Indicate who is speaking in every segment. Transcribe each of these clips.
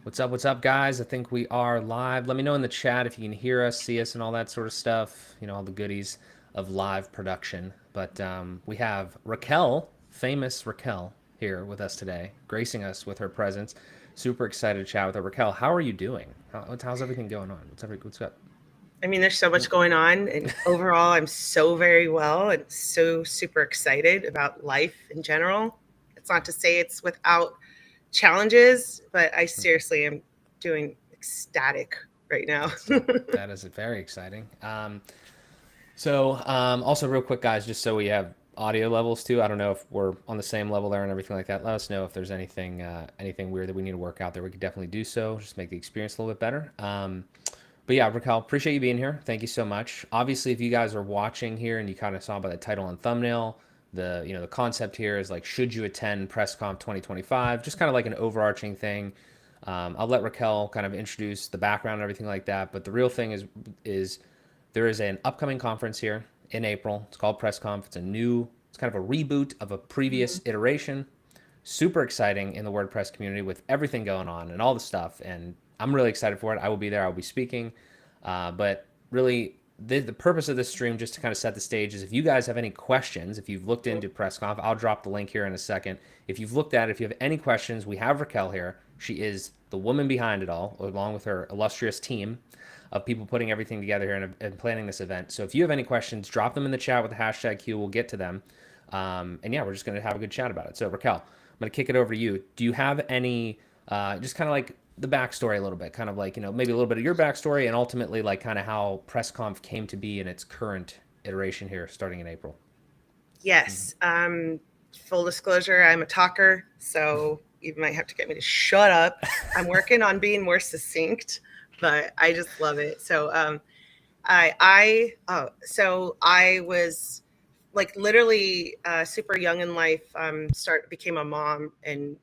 Speaker 1: What's up, guys? I think we are live. Let me know in the chat if you can hear us, see us, and all that sort of stuff. You know, all the goodies of live production. But we have Raquel, famous Raquel, here with us today, gracing us with her presence. Super excited to chat with her. Raquel, how are you doing? How's everything going on? What's up?
Speaker 2: I mean, there's so much going on, and overall, I'm so very well and so super excited about life in general. It's not to say it's without challenges, but I seriously am doing ecstatic right now.
Speaker 1: That is very exciting. Also real quick, guys, just so we have audio levels too. I don't know if we're on the same level there and everything like that. Let us know if there's anything weird that we need to work out there. We could definitely do so. Just make the experience a little bit better. But yeah, Raquel, appreciate you being here. Thank you so much. Obviously, if you guys are watching here and you kind of saw by the title and thumbnail, the concept here is like, should you attend PressConf 2025? Just kind of like an overarching thing. I'll let Raquel kind of introduce the background and everything like that. But the real thing is there is an upcoming conference here in April. It's called PressConf. It's kind of a reboot of a previous iteration. Super exciting in the WordPress community with everything going on and all the stuff. And I'm really excited for it. I will be there. I'll be speaking. But really, the purpose of this stream, just to kind of set the stage, is if you guys have any questions, if you've looked into PressConf, I'll drop the link here in a second. If you've looked at it, if you have any questions, we have Raquel here. She is the woman behind it all, along with her illustrious team of people putting everything together here and planning this event. So if you have any questions, drop them in the chat with the hashtag Q. We'll get to them. And yeah, we're just going to have a good chat about it. So Raquel, I'm going to kick it over to you. Do you have any, just kind of like the backstory a little bit, kind of like, maybe a little bit of your backstory and ultimately like kind of how PressConf came to be in its current iteration here starting in April?
Speaker 2: Yes. Full disclosure, I'm a talker, so you might have to get me to shut up. I'm working on being more succinct, but I just love it. I was like literally super young in life. Became a mom and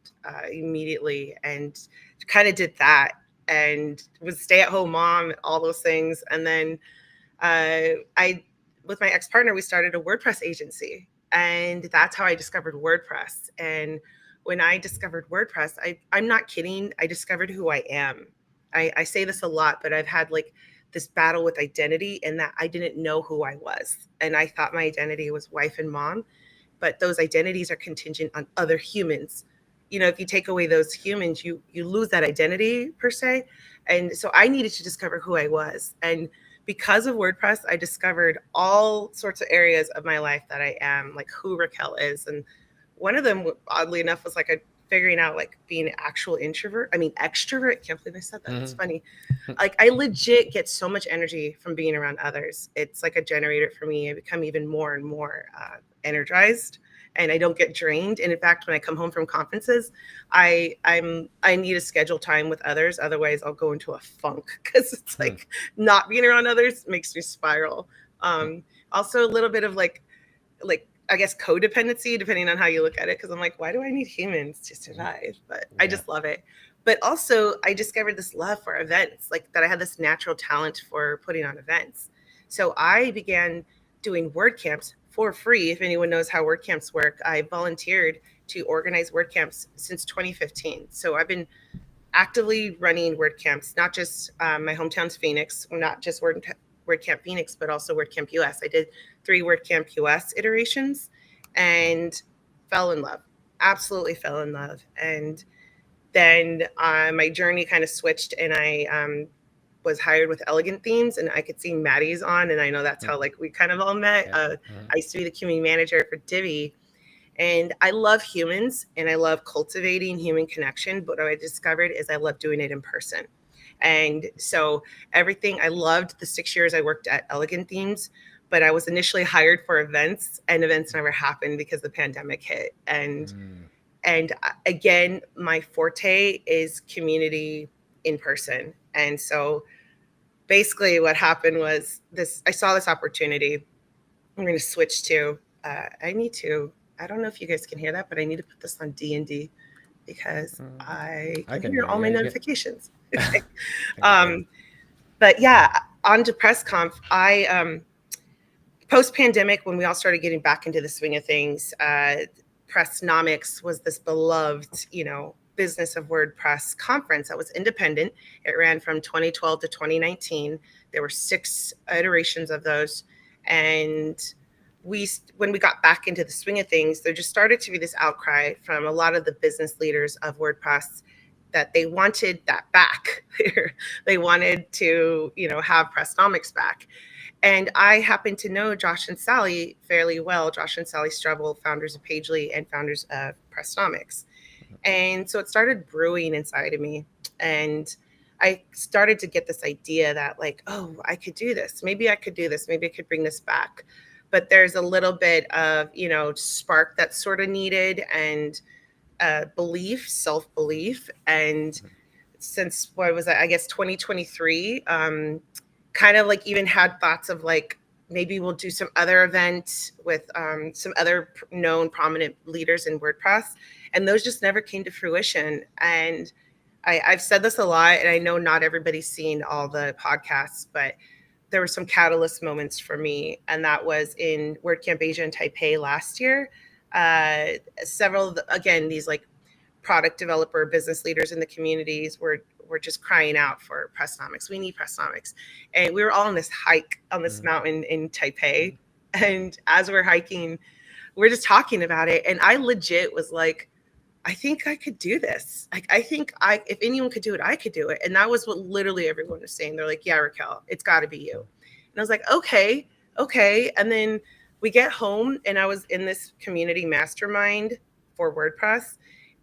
Speaker 2: immediately, and kind of did that, and was stay-at-home mom, all those things. And then I, with my ex-partner, we started a WordPress agency, and that's how I discovered WordPress. And when I discovered WordPress, I'm not kidding, I discovered who I am. I say this a lot, but I've had like this battle with identity, and that I didn't know who I was. And I thought my identity was wife and mom, but those identities are contingent on other humans. If you take away those humans, you lose that identity per se. And so I needed to discover who I was. And because of WordPress, I discovered all sorts of areas of my life that I am, like who Raquel is. And one of them, oddly enough, was like figuring out like being an actual extrovert. Can't believe I said that. It's funny. Like I legit get so much energy from being around others. It's like a generator for me. I become even more and more energized, and I don't get drained. And in fact, when I come home from conferences, I need to schedule time with others. Otherwise, I'll go into a funk, because it's like not being around others makes me spiral. Also, a little bit of like I guess codependency, depending on how you look at it, because I'm like, why do I need humans to survive? But I just love it. But also, I discovered this love for events, like that I had this natural talent for putting on events. So I began doing WordCamps for free. If anyone knows how WordCamps work, I volunteered to organize WordCamps since 2015. So I've been actively running WordCamps, not just my hometown's Phoenix, not just WordCamp Phoenix, but also WordCamp US. I did 3 WordCamp US iterations and fell in love, absolutely fell in love. And then my journey kind of switched, and I was hired with Elegant Themes, and I could see Maddie's on, and I know that's how like we kind of all met. I used to be the community manager for Divi, and I love humans and I love cultivating human connection. But what I discovered is I love doing it in person. And so I loved the 6 years I worked at Elegant Themes, but I was initially hired for events, and events never happened because the pandemic hit. And again, my forte is community in person. And so basically what happened was I saw this opportunity. I'm going to switch to, I don't know if you guys can hear that, but I need to put this on D&D because I can hear all my notifications. But yeah, on to PressConf. Post-pandemic, when we all started getting back into the swing of things, Pressnomics was this beloved, Business of WordPress conference that was independent. It ran from 2012 to 2019. There were 6 iterations of those. And when we got back into the swing of things, there just started to be this outcry from a lot of the business leaders of WordPress that they wanted that back. They wanted to, have Pressnomics back. And I happen to know Josh and Sally fairly well. Josh and Sally Strebel, founders of Pagely and founders of Pressnomics. And so it started brewing inside of me. And I started to get this idea that, like, oh, I could do this. Maybe I could do this. Maybe I could bring this back. But there's a little bit of, spark that's sort of needed, and belief, self-belief. And since, what was that, I guess 2023, kind of like even had thoughts of like, maybe we'll do some other event with some other known prominent leaders in WordPress. And those just never came to fruition. And I've said this a lot, and I know not everybody's seen all the podcasts, but there were some catalyst moments for me. And that was in WordCamp Asia in Taipei last year. Several, again, these like product developer business leaders in the communities were just crying out for Pressnomics. We need Pressnomics. And we were all on this hike on this mountain in Taipei. And as we're hiking, we're just talking about it. And I legit was like, I think I could do this. Like, I think if anyone could do it, I could do it. And that was what literally everyone was saying. They're like, yeah, Raquel, it's got to be you. And I was like, okay. And then we get home, and I was in this community mastermind for WordPress.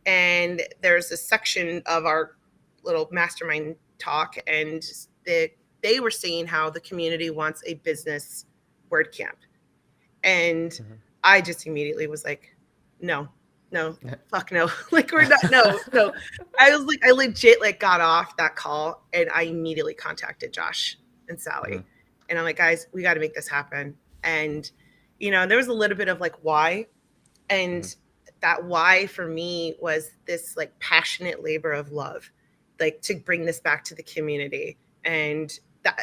Speaker 2: And there's a section of our little mastermind talk, and they were saying how the community wants a business WordCamp. And I just immediately was like, no, fuck no. Like, we're not, no. I was like, I legit like got off that call, and I immediately contacted Josh and Sally. And I'm like, guys, we got to make this happen. And, there was a little bit of like, why? And that why for me was this like passionate labor of love, like to bring this back to the community. And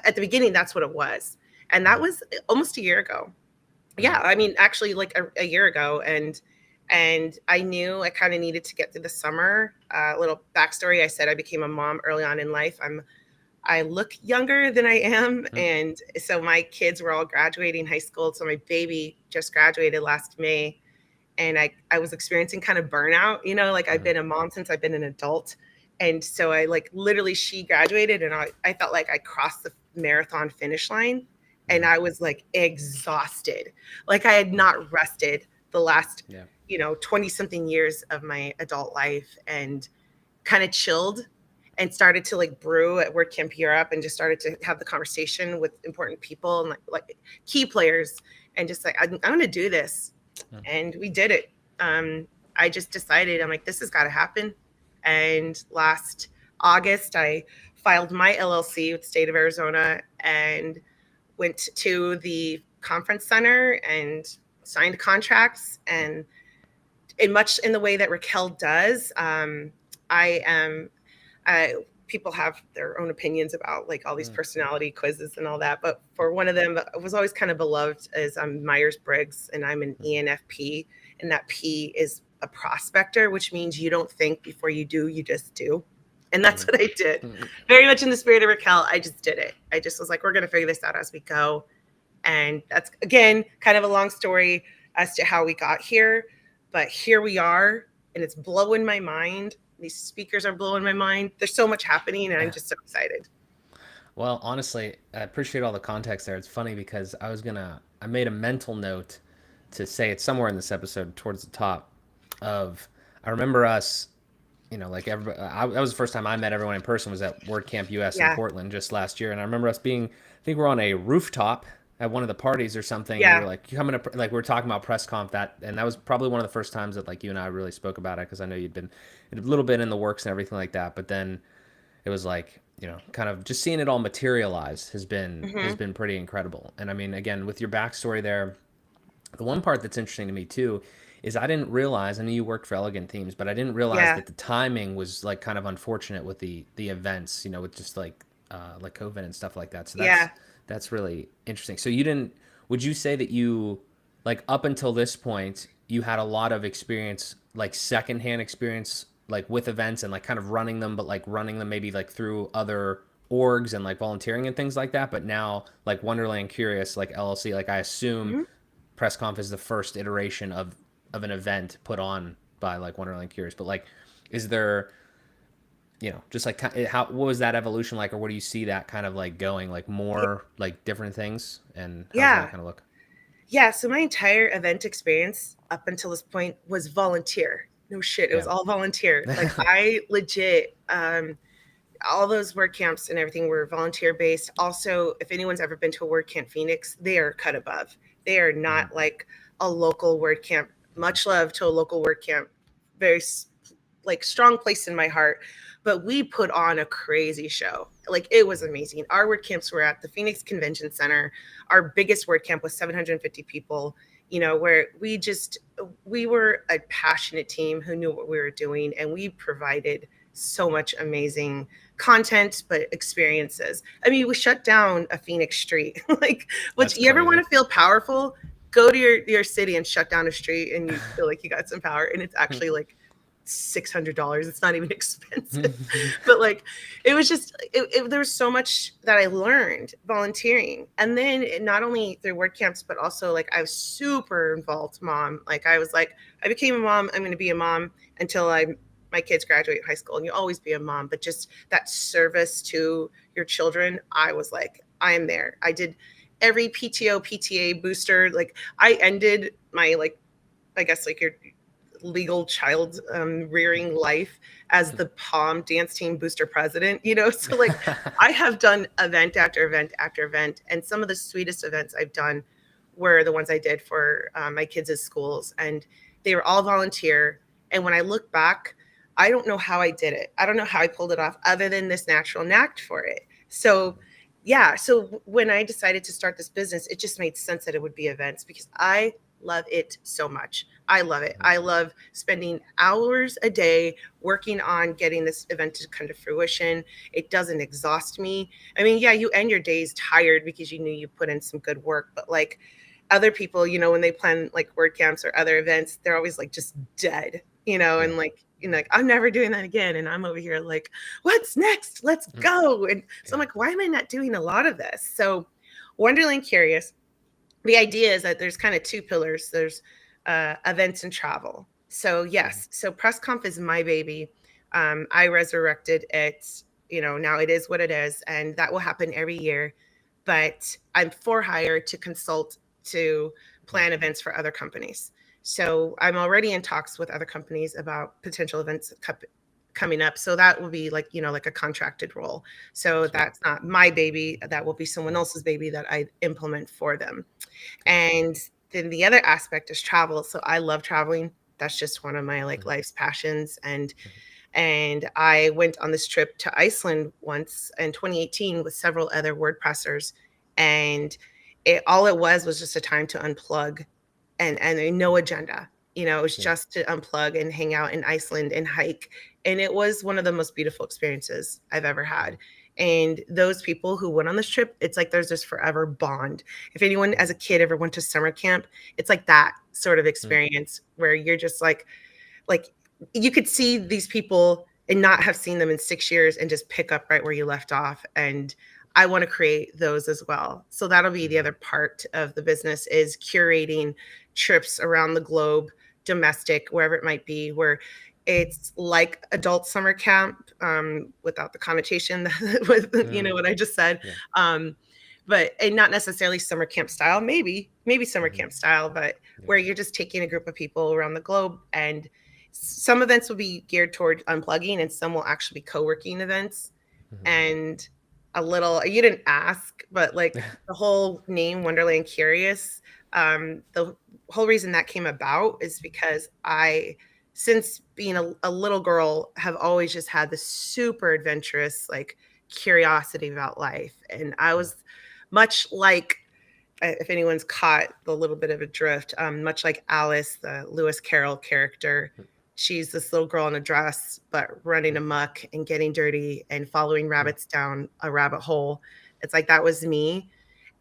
Speaker 2: at the beginning, that's what it was. And that was almost a year ago. Yeah. I mean, actually like a year ago. And I knew I kind of needed to get through the summer. Little backstory. I said I became a mom early on in life. I look younger than I am. And so my kids were all graduating high school. So my baby just graduated last May. And I was experiencing kind of burnout, like I've been a mom since I've been an adult. And so I like literally, she graduated, and I felt like I crossed the marathon finish line, and I was like exhausted. Like I had not rested the last, 20 something years of my adult life, and kind of chilled and started to like brew at WordCamp Europe, and just started to have the conversation with important people and like key players, and just like, I'm going to do this. And we did it. I just decided, I'm like, this has got to happen. And last August, I filed my LLC with the state of Arizona and went to the conference center and signed contracts. And much in the way that Raquel does, people have their own opinions about like all these personality quizzes and all that. But for one of them, I was always kind of beloved, is I'm Myers-Briggs, and I'm an ENFP. And that P is a prospector, which means you don't think before you do, you just do. And that's what I did. Very much in the spirit of Raquel, I just did it. I just was like, we're going to figure this out as we go. And that's, again, kind of a long story as to how we got here. But here we are, and it's blowing my mind. These speakers are blowing my mind. There's so much happening, and I'm just so excited.
Speaker 1: Well, honestly, I appreciate all the context there. It's funny because I made a mental note to say it somewhere in this episode towards the top of, I remember us, like everybody, that was the first time I met everyone in person, was at WordCamp US in Portland just last year. And I remember us being, I think we're on a rooftop at one of the parties or something. Yeah. We were like, coming to, like, we were talking about PressConf, and that was probably one of the first times that like you and I really spoke about it, because I know you'd been a little bit in the works and everything like that. But then it was like, kind of just seeing it all materialize has been pretty incredible. And I mean, again, with your backstory there, the one part that's interesting to me too is I didn't realize, I knew you worked for Elegant Themes, but I didn't realize that the timing was like kind of unfortunate with the events, with just like COVID and stuff like that. So that's really interesting. So would you say that you, like, up until this point, you had a lot of experience, like secondhand experience like with events and like kind of running them, but like running them maybe like through other orgs and like volunteering and things like that. But now like Wonderland Curious, like LLC, like I assume
Speaker 2: Mhm.
Speaker 1: PressConf is the first iteration of an event put on by like Wonderland Curious. But like, is there, just like how what was that evolution like, or what do you see that kind of like going, like more like different things, and how does that
Speaker 2: Yeah.
Speaker 1: kind of look?
Speaker 2: Yeah. So my entire event experience up until this point was volunteer. No shit. It was
Speaker 1: Yeah.
Speaker 2: all volunteer. Like I legit, all those word camps and everything were volunteer based. Also, if anyone's ever been to a word camp Phoenix, they are cut above. They are not like a local word camp. Much love to a local word camp. Very like strong place in my heart. But we put on a crazy show. Like it was amazing. Our word camps were at the Phoenix Convention Center. Our biggest word camp was 750 people. Where we were a passionate team who knew what we were doing, and we provided so much amazing content, but experiences. I mean, we shut down a Phoenix street. Like, which
Speaker 1: That's
Speaker 2: you ever want
Speaker 1: crazy.
Speaker 2: to feel powerful? Go to your city and shut down a street, and you feel like you got some power. And it's actually like $600. It's not even expensive, but like it was just there was so much that I learned volunteering, and then not only through word camps, but also like I was super involved mom. Like I was like I became a mom. I'm going to be a mom until my kids graduate high school, and you always be a mom. But just that service to your children, I was like I am there. I did every PTO PTA booster. Like I ended my like I guess like your legal child rearing life as the Palm dance team booster president, so like I have done event after event after event, and some of the sweetest events I've done were the ones I did for my kids' schools, and they were all volunteer. And when I look back, I don't know how I did it. I don't know how I pulled it off other than this natural knack for it. So yeah, so when I decided to start this business, it just made sense that it would be events because I love it so much. I love it. I love spending hours a day working on getting this event to come to fruition. It doesn't exhaust me. I mean, yeah, you end your days tired because you knew you put in some good work, but like other people, when they plan like word camps or other events, they're always like just dead,
Speaker 1: Yeah.
Speaker 2: and like, like I'm never doing that again. And I'm over here like, what's next? Let's go. And so I'm
Speaker 1: Yeah.
Speaker 2: like, why am I not doing a lot of this? So Wonderland Curious, the idea is that there's kind of two pillars. There's events and travel. So yes, so PressConf is my baby. I resurrected it. Now it is what it is, and that will happen every year. But I'm for hire to consult to plan events for other companies. So I'm already in talks with other companies about potential events coming up. So that will be like, like a contracted role. So
Speaker 1: Sweet.
Speaker 2: that's not my baby. That will be someone else's baby that I implement for them. And then the other aspect is travel. So I love traveling. That's just one of my like life's passions. And I went on this trip to Iceland once in 2018 with several other WordPressers. And all it was just a time to unplug and no agenda. It was
Speaker 1: Yeah.
Speaker 2: just to unplug and hang out in Iceland and hike. And it was one of the most beautiful experiences I've ever had. And those people who went on this trip, it's like there's this forever bond. If anyone as a kid ever went to summer camp, it's like that sort of experience where you're just like you could see these people and not have seen them in 6 years and just pick up right where you left off. And I want to create those as well. So that'll be the other part of the business is curating trips around the globe, domestic, wherever it might be, where it's like adult summer camp, without the connotation with what I just said.
Speaker 1: Yeah.
Speaker 2: But and not necessarily summer camp style, maybe summer camp style, but
Speaker 1: Yeah.
Speaker 2: where you're just taking a group of people around the globe, and some events will be geared toward unplugging and some will actually be co-working events. And you didn't ask, but like the whole name Wonderland Curious, the whole reason that came about is because I, since being a little girl, have always just had this super adventurous like curiosity about life. And I was much like, if anyone's caught the little bit of a drift, much like Alice, the Lewis Carroll character. She's this little girl in a dress, but running amok and getting dirty and following rabbits down a rabbit hole. It's like that was me.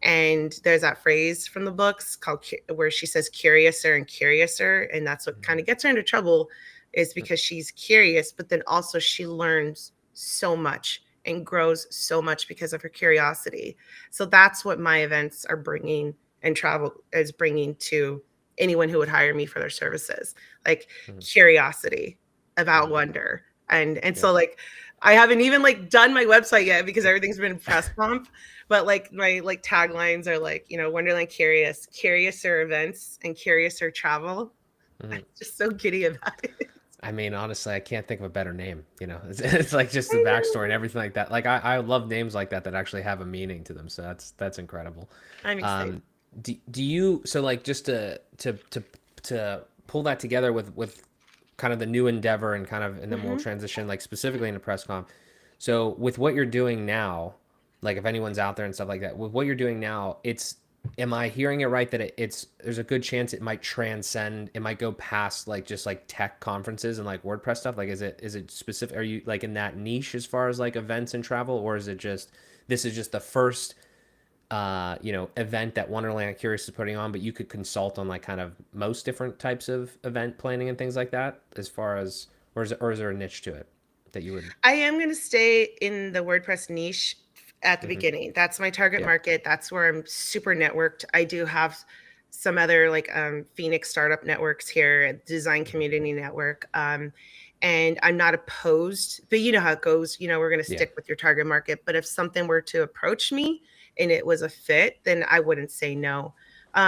Speaker 2: And there's that phrase from the books called where she says curiouser and curiouser. And that's what kind of gets her into trouble is because she's curious, but then also she learns so much and grows so much because of her curiosity. So that's what my events are bringing, and travel is bringing to anyone who would hire me for their services, like
Speaker 1: Mhm.
Speaker 2: curiosity about
Speaker 1: Mhm.
Speaker 2: wonder. And
Speaker 1: Yep.
Speaker 2: so like I haven't even like done my website yet because everything's been PressConf, but like my like taglines are like, you know, Wonderland Curious, curiouser events and curiouser travel. I'm
Speaker 1: Mhm.
Speaker 2: just so giddy about it.
Speaker 1: I mean, honestly, I can't think of a better name. You know, it's like just the
Speaker 2: I
Speaker 1: backstory and
Speaker 2: know.
Speaker 1: everything like that. Like I love names like that that actually have a meaning to them. So that's incredible.
Speaker 2: I'm excited.
Speaker 1: Um, do you so like just to pull that together with kind of the new endeavor and kind of and then we'll
Speaker 2: Hmm.
Speaker 1: transition like specifically into PressConf. So with what you're doing now, like if anyone's out there and stuff like that, with what you're doing now, it's am I hearing it right that it's there's a good chance it might transcend, it might go past like just like tech conferences and like WordPress stuff? Like is it specific? Are you like in that niche as far as like events and travel, or is it just this is just the first event that Wonderland Curious is putting on, but you could consult on like kind of most different types of event planning and things like that as far as or is there a niche to it that you would
Speaker 2: I am going to stay in the WordPress niche at the
Speaker 1: hmm
Speaker 2: beginning. That's my target
Speaker 1: yeah.
Speaker 2: market. That's where I'm super networked. I do have some other like Phoenix startup networks here, design
Speaker 1: hmm
Speaker 2: community network. And I'm not opposed, but you know how it goes. You know, we're going to
Speaker 1: yeah
Speaker 2: stick with your target market. But if something were to approach me and it was a fit, then I wouldn't say no.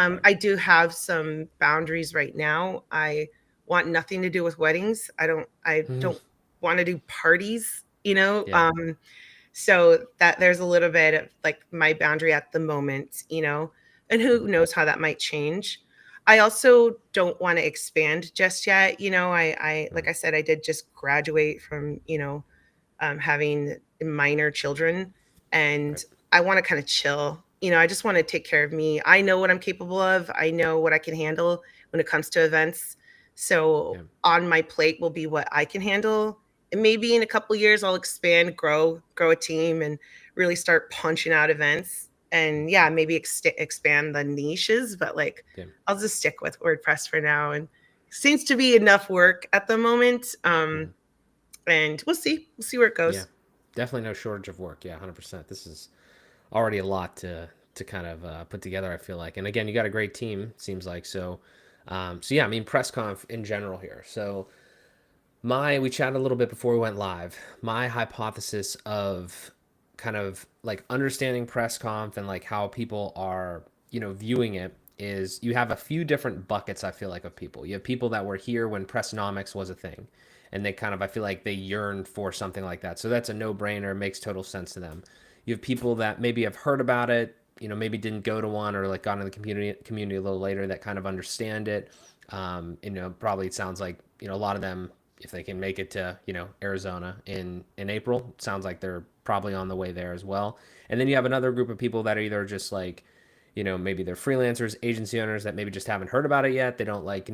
Speaker 1: right
Speaker 2: I do have some boundaries right now. I want nothing to do with weddings. I don't want to do parties, you know.
Speaker 1: yeah
Speaker 2: So that there's a little bit of like my boundary at the moment, you know, and who
Speaker 1: hmm
Speaker 2: knows how that might change. I also don't want to expand just yet, you know. I like I said, I did just graduate from, you know, having minor children, and
Speaker 1: right
Speaker 2: I want to kind of chill. You know, I just want to take care of me. I know what I'm capable of. I know what I can handle when it comes to events. So
Speaker 1: yeah
Speaker 2: on my plate will be what I can handle. And maybe in a couple years I'll expand, grow a team and really start punching out events. And yeah, maybe expand the niches, but like
Speaker 1: yeah
Speaker 2: I'll just stick with WordPress for now. And seems to be enough work at the moment.
Speaker 1: hmm
Speaker 2: And we'll see where it
Speaker 1: yeah
Speaker 2: goes.
Speaker 1: definitely no shortage of work. Yeah, 100%. This is already a lot to kind of put together, I feel like. And again, you got a great team, seems like. So yeah, I mean, PressConf in general here. So my we chatted a little bit before we went live. My hypothesis of kind of like understanding PressConf and like how people are viewing it is you have a few different buckets. I feel like of people. You have people that were here when Pressnomics was a thing, and they kind of I feel like they yearned for something like that. So that's a no brainer. Makes total sense to them. You have people that maybe have heard about it, maybe didn't go to one or like got into the community a little later that kind of understand it. Probably it sounds like a lot of them, if they can make it to Arizona in April, it sounds like they're probably on the way there as well. And then you have another group of people that are either just like maybe they're freelancers, agency owners that maybe just haven't heard about it yet. They don't like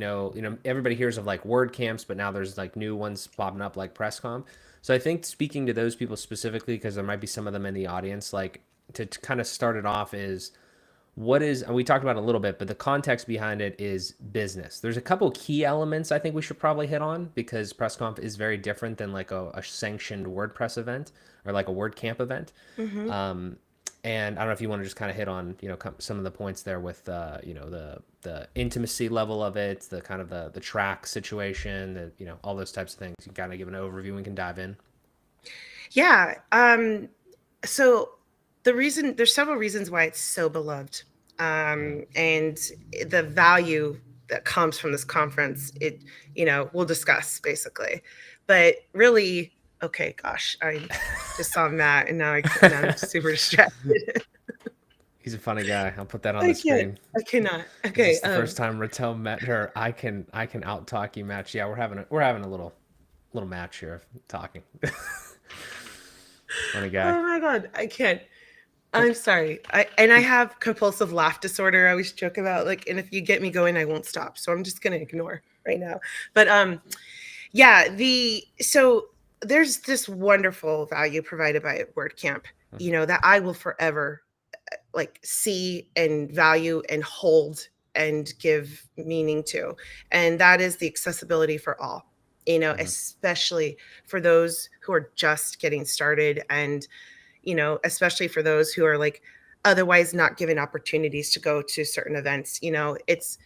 Speaker 1: everybody hears of like WordCamps, but now there's like new ones popping up like PressConf. So I think speaking to those people specifically, because there might be some of them in the audience, like to kind of start it off is what is, and we talked about it a little bit, but the context behind it is business. There's a couple key elements I think we should probably hit on because PressConf is very different than like a sanctioned WordPress event or like a WordCamp event.
Speaker 2: Hmm.
Speaker 1: Um, and I don't know if you want to just kind of hit on some of the points there with the intimacy level of it, the kind of the track situation, all those types of things. You can kind of give an overview and can dive in.
Speaker 2: Yeah. So there's several reasons why it's so beloved.
Speaker 1: Mm-hmm.
Speaker 2: And the value that comes from this conference, we'll discuss basically. But really, okay, gosh, I just saw Matt and now I'm super distracted.
Speaker 1: He's a funny guy. I'll put that on
Speaker 2: I
Speaker 1: the
Speaker 2: can't.
Speaker 1: screen.
Speaker 2: I cannot.
Speaker 1: Is
Speaker 2: Okay.
Speaker 1: this the first time Raquel met her? I can out talk you match. Yeah, we're having a little match here of talking. Funny guy.
Speaker 2: Oh my God, I can't. I'm sorry. I have compulsive laugh disorder. I always joke about like, and if you get me going, I won't stop. So I'm just gonna ignore right now. But yeah, so there's this wonderful value provided by WordCamp, that I will forever like see and value and hold and give meaning to. And that is the accessibility for all. especially for those who are just getting started, and especially for those who are like otherwise not given opportunities to go to certain events. It's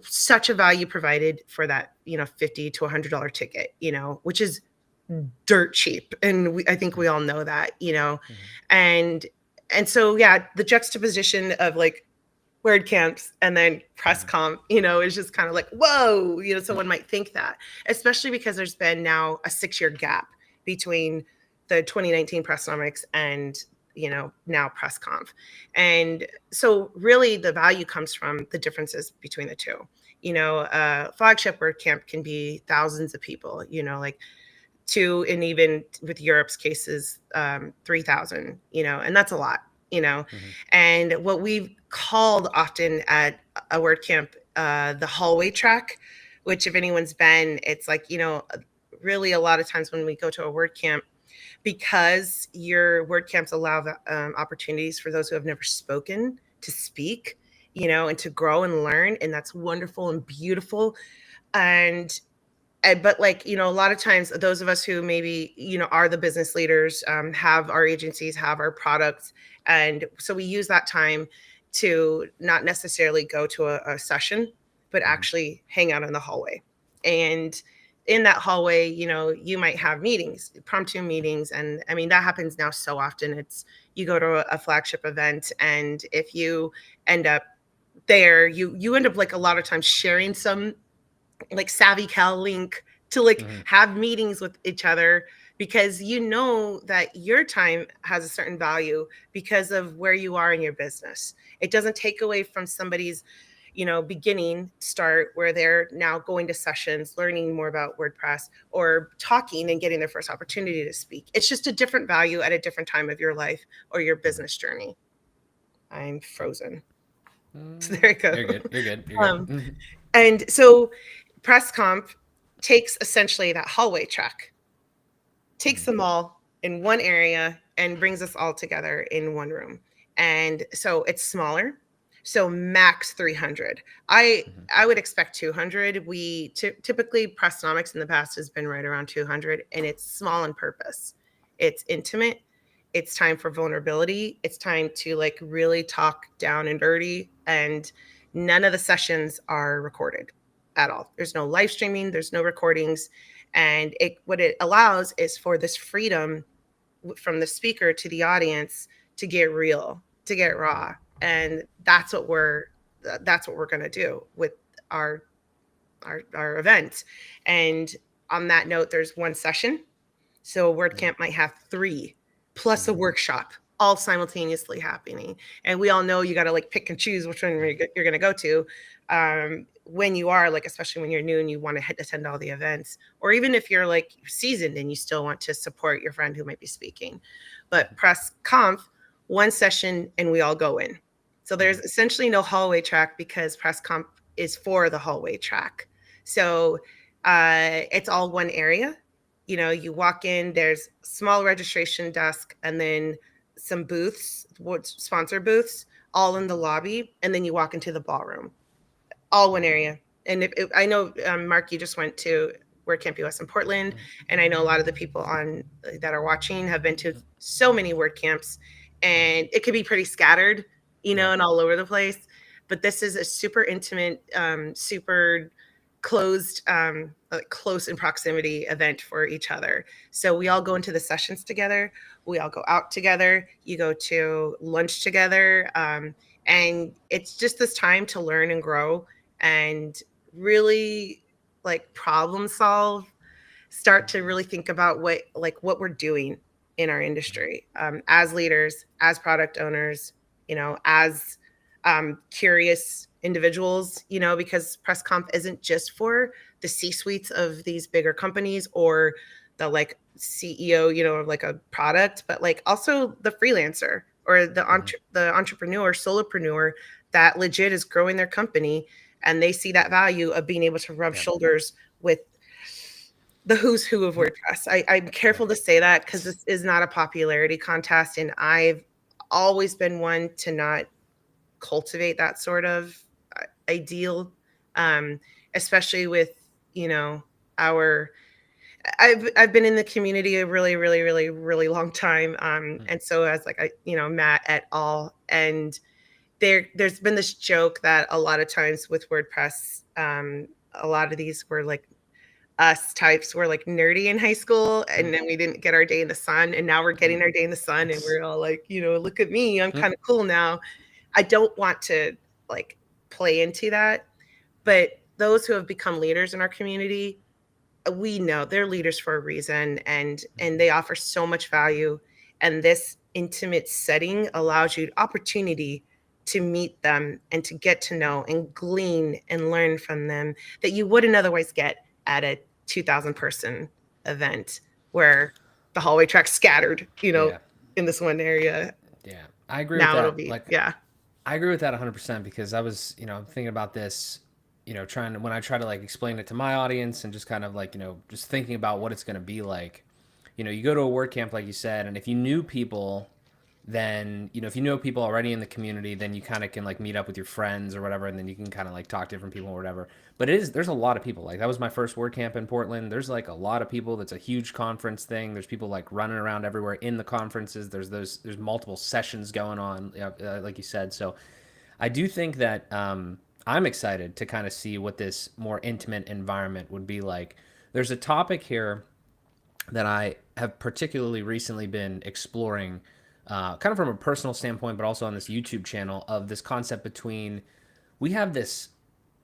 Speaker 2: such a value provided for that, $50 to $100 ticket, which is dirt cheap. And I think we all know that, and so, yeah, the juxtaposition of like WordCamps and then PressConf, is just kind of like, whoa, someone might think that, especially because there's been now a 6-year gap between the 2019 Pressnomics and, now PressConf. And so really the value comes from the differences between the two. Flagship WordCamp can be thousands of people, like two, and even with Europe's cases, 3,000, and that's a lot, and what we've called often at a WordCamp, the hallway track, which if anyone's been, it's like, really a lot of times when we go to a WordCamp, because your WordCamps allow opportunities for those who have never spoken to speak, and to grow and learn. And that's wonderful and beautiful. And but like, a lot of times those of us who maybe, are the business leaders, have our agencies, have our products. And so we use that time to not necessarily go to a session, but actually hang out in the hallway. And in that hallway, you might have meetings, impromptu meetings. And I mean, that happens now so often. It's, you go to a flagship event, and if you end up there, you end up like a lot of times sharing some like Savvy Cal link to like have meetings with each other, because that your time has a certain value because of where you are in your business. It doesn't take away from somebody's, beginning start, where they're now going to sessions, learning more about WordPress, or talking and getting their first opportunity to speak. It's just a different value at a different time of your life or your business journey. I'm frozen. So there you go.
Speaker 1: You're good. You're good. You're good.
Speaker 2: And so PressConf takes essentially that hallway track, takes them all in one area and brings us all together in one room. And so it's smaller. So max 300. I would expect 200. We typically Pressnomics in the past has been right around 200, and it's small on purpose. It's intimate. It's time for vulnerability. It's time to like really talk down and dirty, and none of the sessions are recorded at all. There's no live streaming, there's no recordings. And what it allows is for this freedom from the speaker to the audience to get real, to get raw. And that's what we're going to do with our event. And on that note, there's one session. So a WordCamp might have 3 plus a workshop all simultaneously happening. And we all know you got to like pick and choose which one you're going to go to, when you are like, especially when you're new and you want to attend all the events, or even if you're like seasoned and you still want to support your friend who might be speaking. But PressConf, one session and we all go in. So there's essentially no hallway track, because PressConf is for the hallway track. So it's all one area. You walk in, there's small registration desk, and then some booths, sponsor booths, all in the lobby. And then you walk into the ballroom, all one area. And I know, Mark, you just went to WordCamp US in Portland. And I know a lot of the people that are watching have been to so many WordCamps, and it could be pretty scattered, and all over the place. But this is a super intimate, super closed, close in proximity event for each other. So we all go into the sessions together. We all go out together. You go to lunch together. And it's just this time to learn and grow and really like problem solve, start to really think about what we're doing in our industry, as leaders, as product owners, as curious individuals, because PressConf isn't just for the C-suites of these bigger companies or the like CEO, of like a product, but like also the freelancer or the entrepreneur, solopreneur that legit is growing their company, and they see that value of being able to rub shoulders with the who's who of WordPress. I'm careful to say that because this is not a popularity contest, and I've always been one to not cultivate that sort of ideal, especially with our I've been in the community a really, really, really, really long time. And so as like Matt et al. And there's been this joke that a lot of times with WordPress, a lot of these were like us types were like nerdy in high school, and then we didn't get our day in the sun, and now we're getting our day in the sun, and we're all like, look at me, I'm kind of cool now. I don't want to like play into that, but those who have become leaders in our community, we know they're leaders for a reason, and they offer so much value, and this intimate setting allows you opportunity to meet them and to get to know and glean and learn from them that you wouldn't otherwise get at a 2,000 person event where the hallway track's scattered,
Speaker 1: Yeah.
Speaker 2: in this one area.
Speaker 1: Yeah. I agree with
Speaker 2: Now it'll
Speaker 1: that.
Speaker 2: be,
Speaker 1: Like,
Speaker 2: yeah.
Speaker 1: I agree with that 100% because I was, thinking about this, when I try to like explain it to my audience and just kind of like, just thinking about what it's going to be like. You go to a WordCamp, like you said, and if you knew people, then, if you know people already in the community, then you kind of can like meet up with your friends or whatever, and then you can kind of like talk to different people or whatever. But there's a lot of people. Like, that was my first WordCamp in Portland. There's like a lot of people. That's a huge conference thing. There's people like running around everywhere in the conferences. There's multiple sessions going on, like you said. So I do think that I'm excited to kind of see what this more intimate environment would be like. There's a topic here that I have particularly recently been exploring, kind of from a personal standpoint, but also on this YouTube channel, of this concept between, we have this,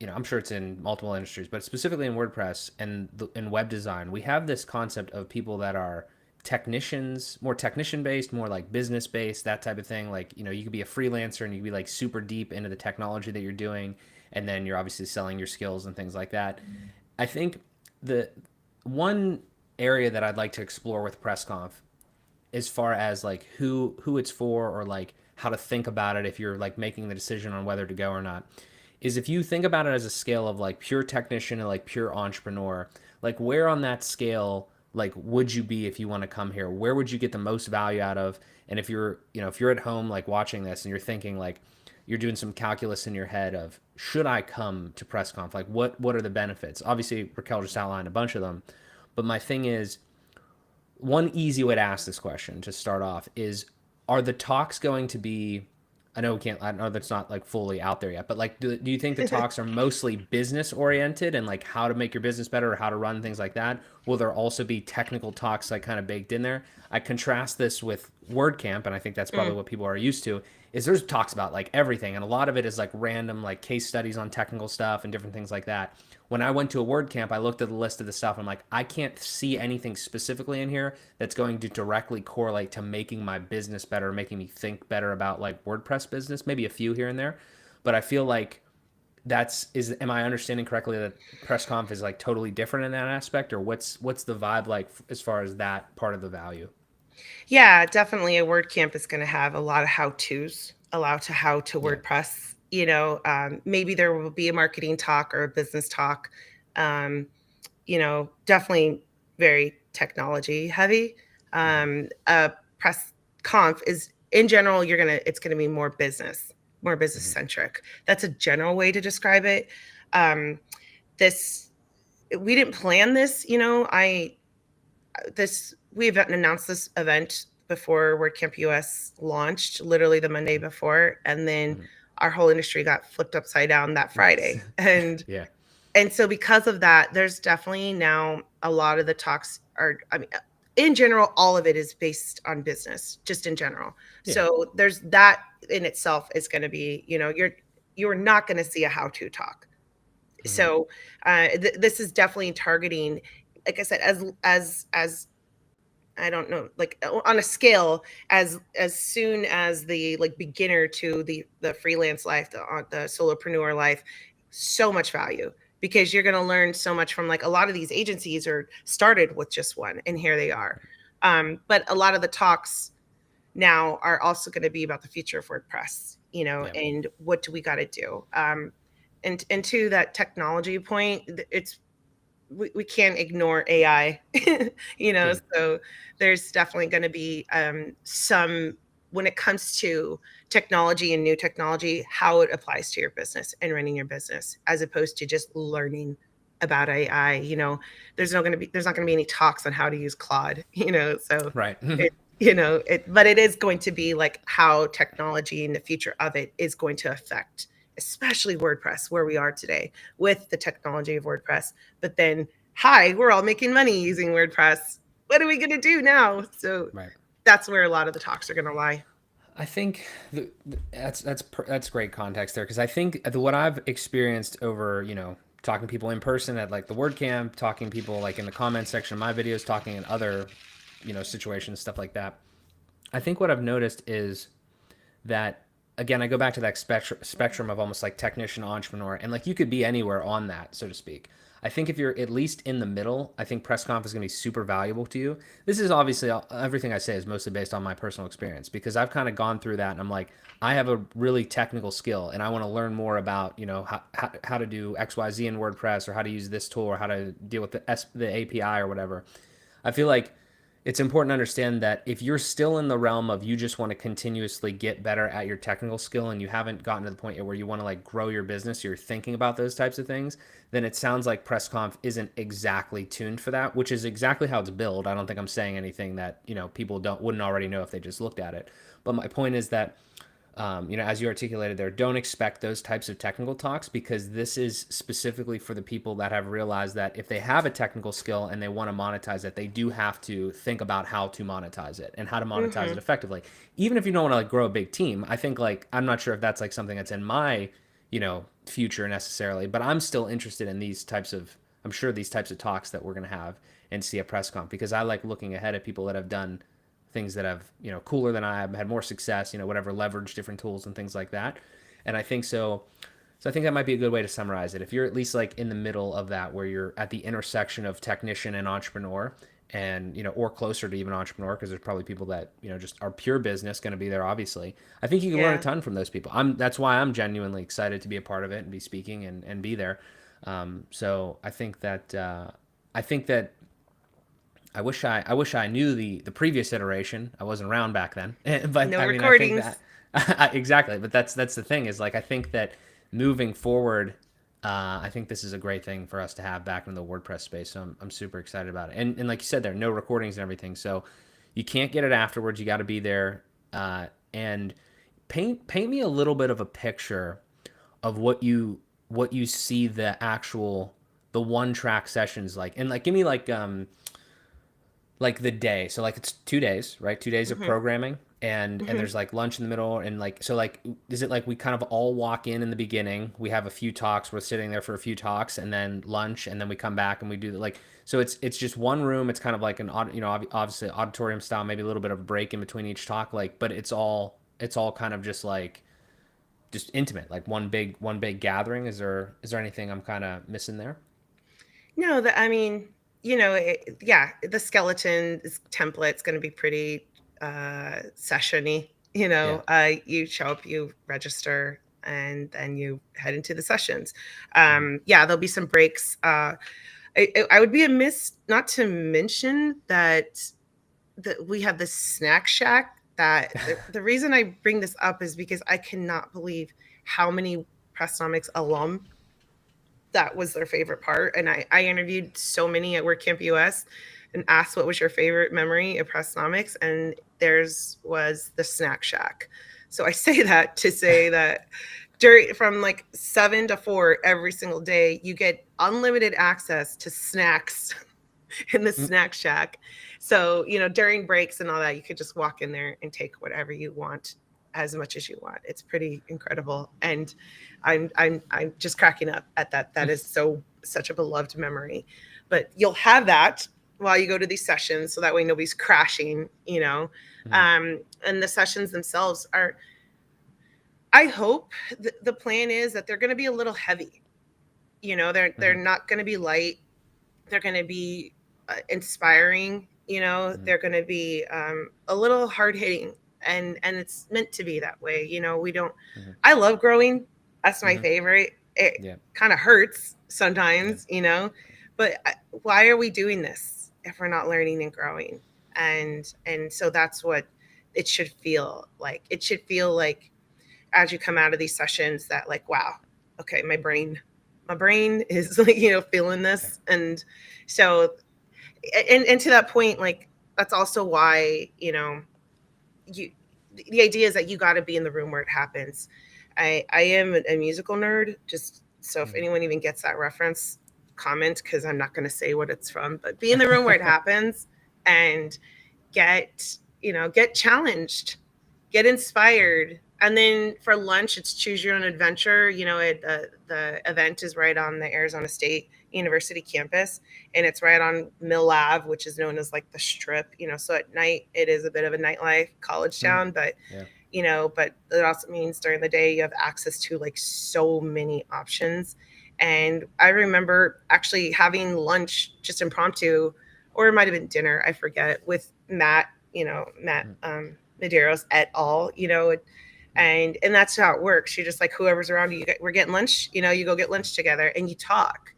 Speaker 1: I'm sure it's in multiple industries, but specifically in WordPress and in web design, we have this concept of people that are technicians, more technician based, more like business based, that type of thing. Like, you could be a freelancer and you could be like super deep into the technology that you're doing, and then you're obviously selling your skills and things like that. I think the one area that I'd like to explore with PressConf, as far as like who it's for, or like how to think about it if you're like making the decision on whether to go or not, is if you think about it as a scale of like pure technician and like pure entrepreneur, like where on that scale like would you be if you want to come here? Where would you get the most value out of? And if you're at home like watching this and you're thinking like, you're doing some calculus in your head of, should I come to PressConf? Like, what are the benefits? Obviously, Raquel just outlined a bunch of them, but my thing is, one easy way to ask this question to start off is, are the talks going to be, I know that's not like fully out there yet, but like, do you think the talks are mostly business oriented and like how to make your business better or how to run things like that? Will there also be technical talks like kind of baked in there? I contrast this with WordCamp, and I think that's probably
Speaker 2: Mm.
Speaker 1: what people are used to, is there's talks about like everything, and a lot of it is like random like case studies on technical stuff and different things like that. When I went to a WordCamp, I looked at the list of the stuff, and I'm like, I can't see anything specifically in here that's going to directly correlate to making my business better, making me think better about like WordPress business. Maybe a few here and there, but I feel like am I understanding correctly that PressConf is like totally different in that aspect, or what's the vibe like as far as that part of the value?
Speaker 2: Yeah, definitely a WordCamp is going to have a lot of how-tos, how to
Speaker 1: Yeah.
Speaker 2: WordPress. Maybe there will be a marketing talk or a business talk. Um, definitely very technology heavy.
Speaker 1: Mm-hmm.
Speaker 2: Press conf is in general, it's gonna be more business
Speaker 1: Mm-hmm.
Speaker 2: centric. That's a general way to describe it. This We didn't plan this, we've announced this event before WordCamp US launched, literally the Monday before, and then
Speaker 1: Mm-hmm.
Speaker 2: our whole industry got flipped upside down that Friday. And
Speaker 1: Yeah.
Speaker 2: so because of that, there's definitely now a lot of the talks are, I mean, in general, all of it is based on business, just in general.
Speaker 1: Yeah.
Speaker 2: So there's that in itself is going to be, you're not going to see a how-to talk.
Speaker 1: Mm-hmm.
Speaker 2: So this is definitely targeting, like I said, as I don't know, like on a scale, as soon as the like beginner to the freelance life, the solopreneur life, so much value, because you're going to learn so much from, like, a lot of these agencies are started with just one, and here they are. But a lot of the talks now are also going to be about the future of WordPress,
Speaker 1: Yeah.
Speaker 2: and what do we got to do. And to that technology point, we can't ignore AI,
Speaker 1: Yeah.
Speaker 2: so there's definitely going to be some, when it comes to technology and new technology, how it applies to your business and running your business, as opposed to just learning. about AI. There's not going to be any talks on how to use Claude. So
Speaker 1: Right.
Speaker 2: but it is going to be like how technology and the future of it is going to affect, especially WordPress, where we are today with the technology of WordPress. But then, hi, we're all making money using WordPress. What are we going to do now? So
Speaker 1: Right.
Speaker 2: that's where a lot of the talks are going to lie.
Speaker 1: I think that's great context there, because I think what I've experienced over, talking to people in person at like the WordCamp, talking to people like in the comment section of my videos, talking in other, situations, stuff like that. I think what I've noticed is that, again, I go back to that spectrum of almost like technician, entrepreneur, and like you could be anywhere on that, so to speak. I think if you're at least in the middle, I think PressConf is going to be super valuable to you. This is obviously, everything I say is mostly based on my personal experience, because I've kind of gone through that and I'm like, I have a really technical skill and I want to learn more about, how to do XYZ in WordPress, or how to use this tool, or how to deal with the API or whatever. I feel like it's important to understand that if you're still in the realm of you just want to continuously get better at your technical skill, and you haven't gotten to the point where you want to like grow your business, you're thinking about those types of things, then it sounds like PressConf isn't exactly tuned for that, which is exactly how it's billed. I don't think I'm saying anything that, people wouldn't already know if they just looked at it. But my point is that, as you articulated there, don't expect those types of technical talks, because this is specifically for the people that have realized that if they have a technical skill and they want to monetize it, they do have to think about how to monetize it and how to monetize it
Speaker 2: Mm-hmm.
Speaker 1: effectively. Even if you don't want to like grow a big team, I think like, I'm not sure if that's like something that's in my, future necessarily, but I'm still interested in these types of, I'm sure these types of talks that we're going to have and see at PressConf, because I like looking ahead at people that have done things that have, cooler than I have, had more success, whatever, leverage different tools and things like that. And I think so I think that might be a good way to summarize it. If you're at least like in the middle of that, where you're at the intersection of technician and entrepreneur, and or closer to even entrepreneur, because there's probably people that just are pure business going to be there, obviously, I think you can learn a
Speaker 2: Yeah.
Speaker 1: ton from those people. That's why I'm genuinely excited to be a part of it and be speaking and be there. So I think that I wish I knew the previous iteration. I wasn't around back then, but
Speaker 2: No
Speaker 1: I mean, I think
Speaker 2: recordings.
Speaker 1: that exactly. But that's the thing, is like, I think that moving forward, I think this is a great thing for us to have back in the WordPress space. So I'm super excited about it. And like you said, there are no recordings and everything, so you can't get it afterwards. You got to be there, and paint me a little bit of a picture of what you see the one track sessions like, and like give me like the day. So like it's 2 days, right? 2 days of
Speaker 2: Mm-hmm.
Speaker 1: programming, and
Speaker 2: Mm-hmm.
Speaker 1: there's like lunch in the middle, and like, so like, is it like we kind of all walk in the beginning, we have a few talks, we're sitting there for a few talks, and then lunch, and then we come back and we do like, so it's just one room. It's kind of like obviously auditorium style, maybe a little bit of a break in between each talk, like, but it's all kind of just like just intimate, like one big gathering. Is there anything I'm kind of missing there?
Speaker 2: No, I mean, yeah, the skeleton is template's going to be pretty sessiony.
Speaker 1: Yeah.
Speaker 2: You show up, you register, and then you head into the sessions.
Speaker 1: Mm-hmm.
Speaker 2: Yeah, there'll be some breaks. I would be amiss not to mention that we have this snack shack. That the reason I bring this up is because I cannot believe how many Pressnomics alum that was their favorite part. And I interviewed so many at WordCamp US and asked what was your favorite memory of Pressnomics, and theirs was the snack shack. So I say that to say that from like 7 to 4 every single day, you get unlimited access to snacks in the snack shack. So, during breaks and all that, you could just walk in there and take whatever you want as much as you want. It's pretty incredible. And I'm just cracking up at that. That is such a beloved memory. But you'll have that while you go to these sessions, so that way nobody's crashing.
Speaker 1: Mm-hmm.
Speaker 2: And the sessions themselves are, I hope the plan is that they're going to be a little heavy. They're
Speaker 1: Mm-hmm.
Speaker 2: not going to be light. They're going to be inspiring.
Speaker 1: Mm-hmm.
Speaker 2: They're going to be a little hard hitting, and it's meant to be that way. We don't.
Speaker 1: Mm-hmm.
Speaker 2: I love growing. That's my
Speaker 1: Mm-hmm.
Speaker 2: favorite. It
Speaker 1: Yeah.
Speaker 2: kind of hurts
Speaker 1: Yeah.
Speaker 2: sometimes. But why are we doing this if we're not learning and growing? And so that's what it should feel like. It should feel like, as you come out of these sessions, that like, wow, okay, my brain is like, feeling
Speaker 1: Okay.
Speaker 2: this. And so, and to that point, like, that's also why, you, the idea is that you got to be in the room where it happens. I am a musical nerd, just so if
Speaker 1: Mm.
Speaker 2: anyone even gets that reference, comment, because I'm not going to say what it's from, but be in the room where it happens and get challenged, get inspired. And then for lunch, it's choose your own adventure. The event is right on the Arizona State University campus, and it's right on Mill Ave, which is known as like the Strip. So at night it is a bit of a nightlife college
Speaker 1: Mm.
Speaker 2: town, but
Speaker 1: Yeah.
Speaker 2: but it also means during the day you have access to like so many options. And I remember actually having lunch just impromptu, or it might have been dinner, I forget, with Matt
Speaker 1: Mm.
Speaker 2: Medeiros et al. And that's how it works. You just like whoever's around you, we're getting lunch. You go get lunch together and you talk,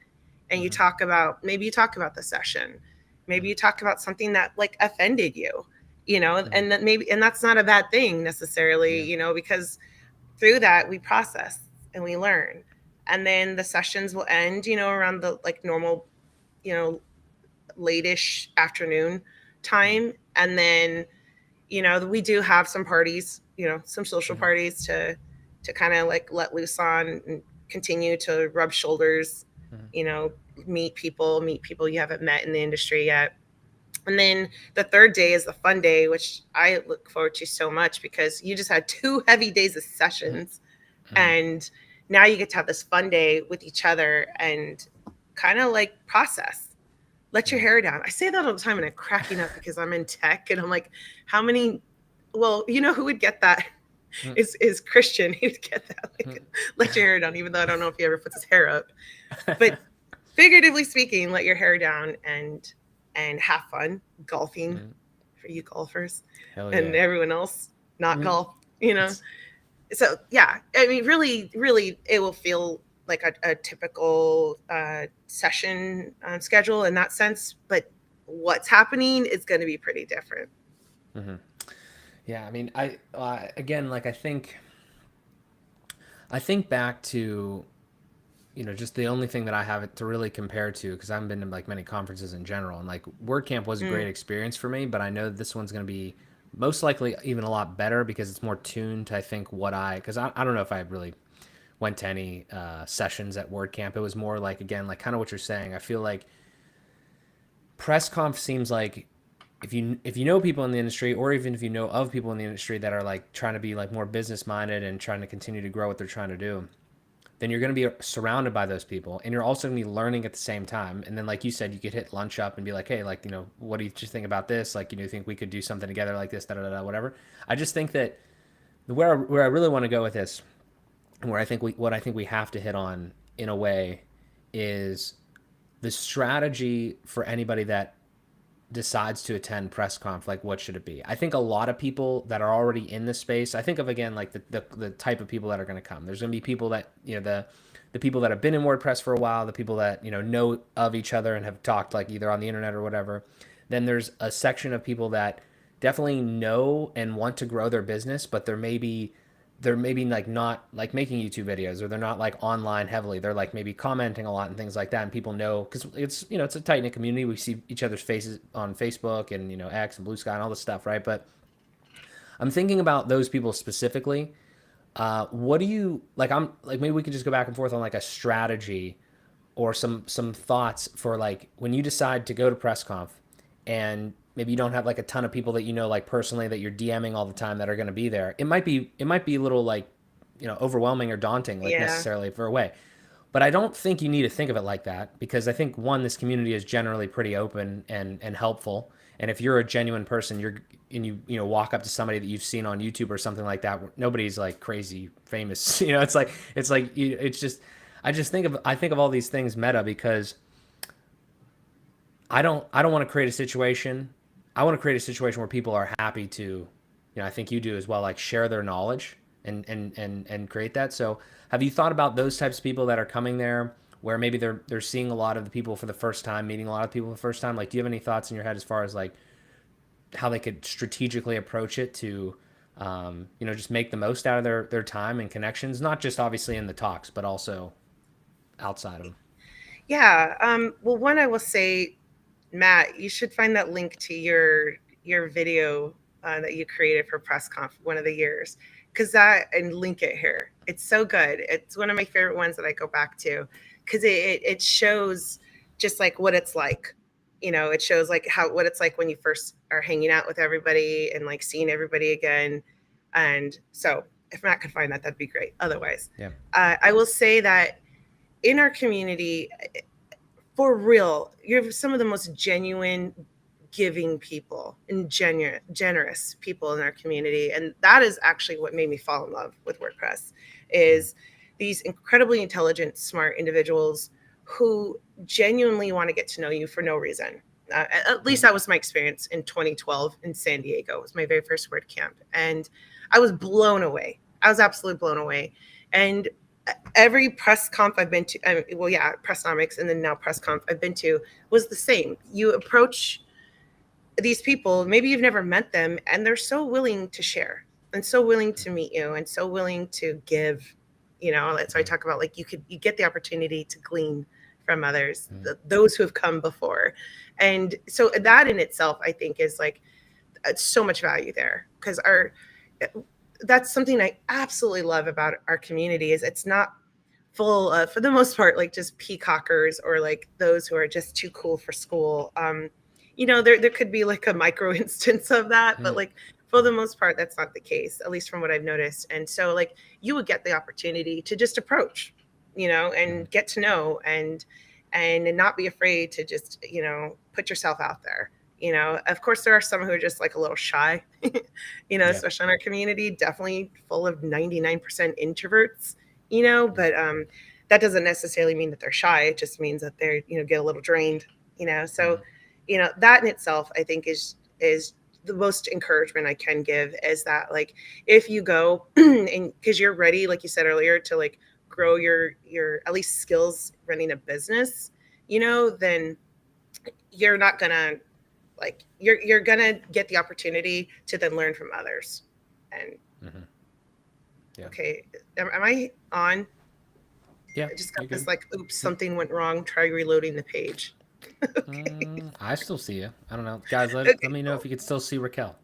Speaker 2: and you
Speaker 1: Mm-hmm.
Speaker 2: talk about, maybe you talk about the session, maybe you talk about something that like offended you,
Speaker 1: Mm-hmm.
Speaker 2: and that maybe, and that's not a bad thing necessarily,
Speaker 1: Yeah.
Speaker 2: because through that we process and we learn. And then the sessions will end, around the like normal, you know late-ish afternoon
Speaker 1: Mm-hmm.
Speaker 2: time. And then we do have some parties, some social
Speaker 1: Mm-hmm.
Speaker 2: parties to kind of like let loose on and continue to rub shoulders,
Speaker 1: Mm-hmm.
Speaker 2: you know meet people you haven't met in the industry yet. And then the third day is the fun day, which I look forward to so much, because you just had 2 heavy days of sessions,
Speaker 1: Mm-hmm.
Speaker 2: and now you get to have this fun day with each other and kind of like process, let your
Speaker 1: Yeah.
Speaker 2: hair down. I say that all the time and I'm cracking up because I'm in tech and I'm like, how many, well, who would get that is Christian. He would get that, like,
Speaker 1: Mm-hmm.
Speaker 2: let your hair down, even though I don't know if he ever puts his hair up. But figuratively speaking, let your hair down and have fun golfing,
Speaker 1: Mm-hmm.
Speaker 2: for you golfers
Speaker 1: Hell
Speaker 2: and
Speaker 1: yeah.
Speaker 2: everyone else not
Speaker 1: Mm-hmm.
Speaker 2: golf.
Speaker 1: It's
Speaker 2: So yeah, I mean, really, really, it will feel like a typical session schedule in that sense, but what's happening is going to be pretty different.
Speaker 1: mm-hmm. Yeah. I mean, I again, like I think back to just the only thing that I have it to really compare to, because I haven't been to like many conferences in general, and like WordCamp was a
Speaker 2: Mm,
Speaker 1: great experience for me, but I know this one's going to be most likely even a lot better because it's more tuned to, I think, because I don't know if I really went to any sessions at WordCamp. It was more like, again, like kind of what you're saying. I feel like PressConf seems like if you know people in the industry, or even if you know of people in the industry that are like trying to be like more business minded and trying to continue to grow what they're trying to do, then you're going to be surrounded by those people, and you're also going to be learning at the same time. And then, like you said, you could hit lunch up and be like, hey, like, what do you just think about this? Like, think we could do something together like this, da da da, whatever. I just think that where I really want to go with this, and what I think we have to hit on in a way, is the strategy for anybody that decides to attend PressConf. Like, what should it be? I think a lot of people that are already in the space, I think of, again, like the type of people that are going to come. There's going to be people that, the people that have been in WordPress for a while, the people that, know of each other and have talked like either on the internet or whatever. Then there's a section of people that definitely know and want to grow their business, but they're maybe like not like making YouTube videos, or they're not like online heavily. They're like maybe commenting a lot and things like that. And people know, because it's a tight knit community. We see each other's faces on Facebook and, X and Blue Sky and all this stuff, right? But I'm thinking about those people specifically. What do you like? I'm like, maybe we could just go back and forth on like a strategy or some thoughts for like when you decide to go to PressConf, and maybe you don't have like a ton of people that like personally that you're DMing all the time that are going to be there. It might be a little like overwhelming or daunting, like
Speaker 2: yeah.
Speaker 1: necessarily for a way. But I don't think you need to think of it like that, because I think, one, this community is generally pretty open and helpful. And if you're a genuine person, and you walk up to somebody that you've seen on YouTube or something like that, nobody's like crazy famous. It's just I think of all these things meta, because I don't want to create a situation. I want to create a situation where people are happy to, I think you do as well, like share their knowledge and create that. So have you thought about those types of people that are coming there, where maybe they're seeing a lot of the people for the first time, meeting a lot of people for the first time? Like, do you have any thoughts in your head as far as like how they could strategically approach it to, just make the most out of their time and connections, not just obviously in the talks, but also outside of them?
Speaker 2: Yeah. Well, one, I will say, Matt, you should find that link to your video that you created for PressConf one of the years, because that, and link it here. It's so good. It's one of my favorite ones that I go back to, because it shows just like what it's like. It shows like what it's like when you first are hanging out with everybody and like seeing everybody again. And so, if Matt could find that, that'd be great. Otherwise,
Speaker 1: Yeah.
Speaker 2: I will say that in our community, for real, you're some of the most genuine, giving people and generous people in our community. And that is actually what made me fall in love with WordPress, is these incredibly intelligent, smart individuals who genuinely want to get to know you for no reason. At least that was my experience in 2012 in San Diego. It was my very first WordCamp. And I was blown away. I was absolutely blown away. And every press conf I've been to, Pressnomics, and then now press conf I've been to, was the same. You approach these people, maybe you've never met them, and they're so willing to share and so willing to meet you and so willing to give. That's why I talk about, like, you get the opportunity to glean from others, those who have come before. And so that in itself, I think, is like, so much value there, because that's something I absolutely love about our community, is it's not full of, for the most part, like just peacockers or like those who are just too cool for school. There could be like a micro instance of that, but like for the most part, that's not the case, at least from what I've noticed. And so, like, you would get the opportunity to just approach, and get to know, and not be afraid to just, put yourself out there. Of course, there are some who are just like a little shy, especially in our community, definitely full of 99% introverts, but that doesn't necessarily mean that they're shy. It just means that they're, get a little drained, so, that in itself, I think, is the most encouragement I can give, is that, like, if you go and because you're ready, like you said earlier, to like grow your at least skills running a business, then you're not gonna, like, you're gonna get the opportunity to then learn from others. And okay, am I on?
Speaker 1: Yeah,
Speaker 2: I just
Speaker 1: you're
Speaker 2: got this
Speaker 1: good.
Speaker 2: like, oops, something went wrong, try reloading the page. Okay.
Speaker 1: I still see you. I don't know, guys. Let
Speaker 2: Okay,
Speaker 1: me know if
Speaker 2: cool.
Speaker 1: you can still see Raquel.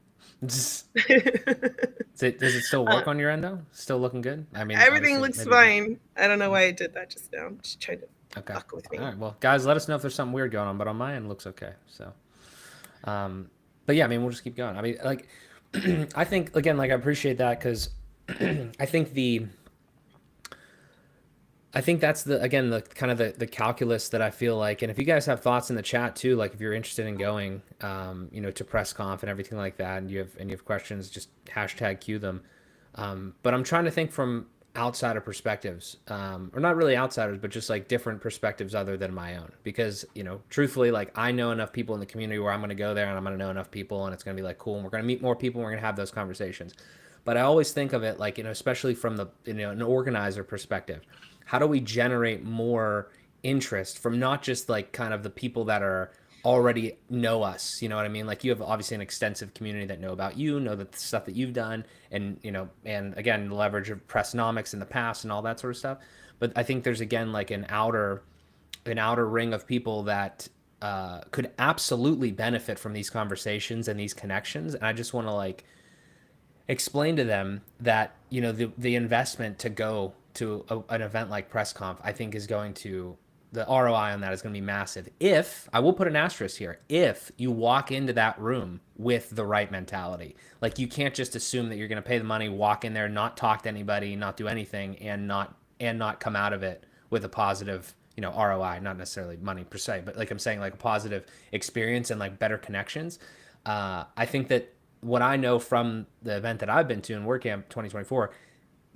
Speaker 1: Does it still work on your end though? Still looking good? I mean,
Speaker 2: Everything
Speaker 1: obviously,
Speaker 2: looks
Speaker 1: maybe not.
Speaker 2: fine. I don't know why I did that just now. Just trying to
Speaker 1: Okay.
Speaker 2: fuck with
Speaker 1: All
Speaker 2: me.
Speaker 1: right. Well, guys, let us know if there's something weird going on. But on my end, it looks okay. So, um, but yeah, I mean, we'll just keep going. I mean, like, I think, again, like, I appreciate that, because I think I think that's the, again, the kind of the calculus that I feel like. And if you guys have thoughts in the chat too, like if you're interested in going, to PressConf and everything like that, and you have questions, just hashtag Q them. But I'm trying to think from outsider perspectives, or not really outsiders, but just like different perspectives other than my own. Because, truthfully, like, I know enough people in the community where I'm going to go there and I'm going to know enough people, and it's going to be like cool, and we're going to meet more people and we're going to have those conversations. But I always think of it like, especially from the, an organizer perspective, how do we generate more interest from not just like kind of the people that are already know us, you know what I mean? Like, you have obviously an extensive community that know about you, know that the stuff that you've done, and, and again, the leverage of Pressnomics in the past and all that sort of stuff. But I think there's, again, like an outer ring of people that could absolutely benefit from these conversations and these connections. And I just want to, like, explain to them that, the investment to go to an event like PressConf, I think, is going to, the ROI on that is going to be massive. If, I will put an asterisk here, if you walk into that room with the right mentality. Like, you can't just assume that you're going to pay the money, walk in there, not talk to anybody, not do anything, and not come out of it with a positive, ROI, not necessarily money per se, but, like I'm saying, like, a positive experience and like better connections. I think that what I know from the event that I've been to in WordCamp 2024,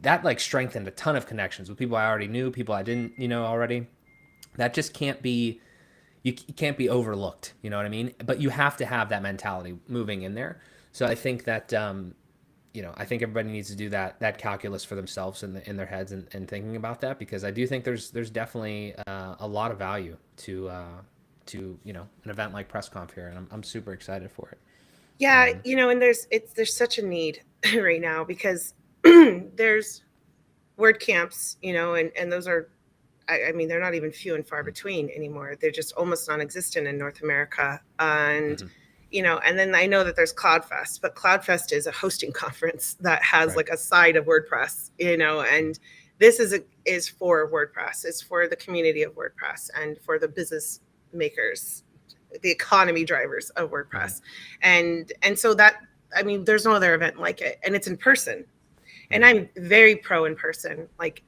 Speaker 1: that, like, strengthened a ton of connections with people I already knew, people I didn't, already. That just can't be, you can't be overlooked. You know what I mean? But you have to have that mentality moving in there. So I think that, I think everybody needs to do that calculus for themselves in their heads, and thinking about that, because I do think there's definitely a lot of value to an event like PressConf here, and I'm super excited for it.
Speaker 2: Yeah, and there's such a need right now, because there's word camps, and those are I mean, they're not even few and far between anymore. They're just almost non-existent in North America. And,
Speaker 1: Mm-hmm.
Speaker 2: and then I know that there's CloudFest, but CloudFest is a hosting conference that has
Speaker 1: Right.
Speaker 2: like a side of WordPress, and this is for WordPress. It's for the community of WordPress and for the business makers, the economy drivers of
Speaker 1: Mm-hmm.
Speaker 2: WordPress. And so that, I mean, there's no other event like it, and it's in person. And
Speaker 1: Mm-hmm.
Speaker 2: I'm very pro in person. Like,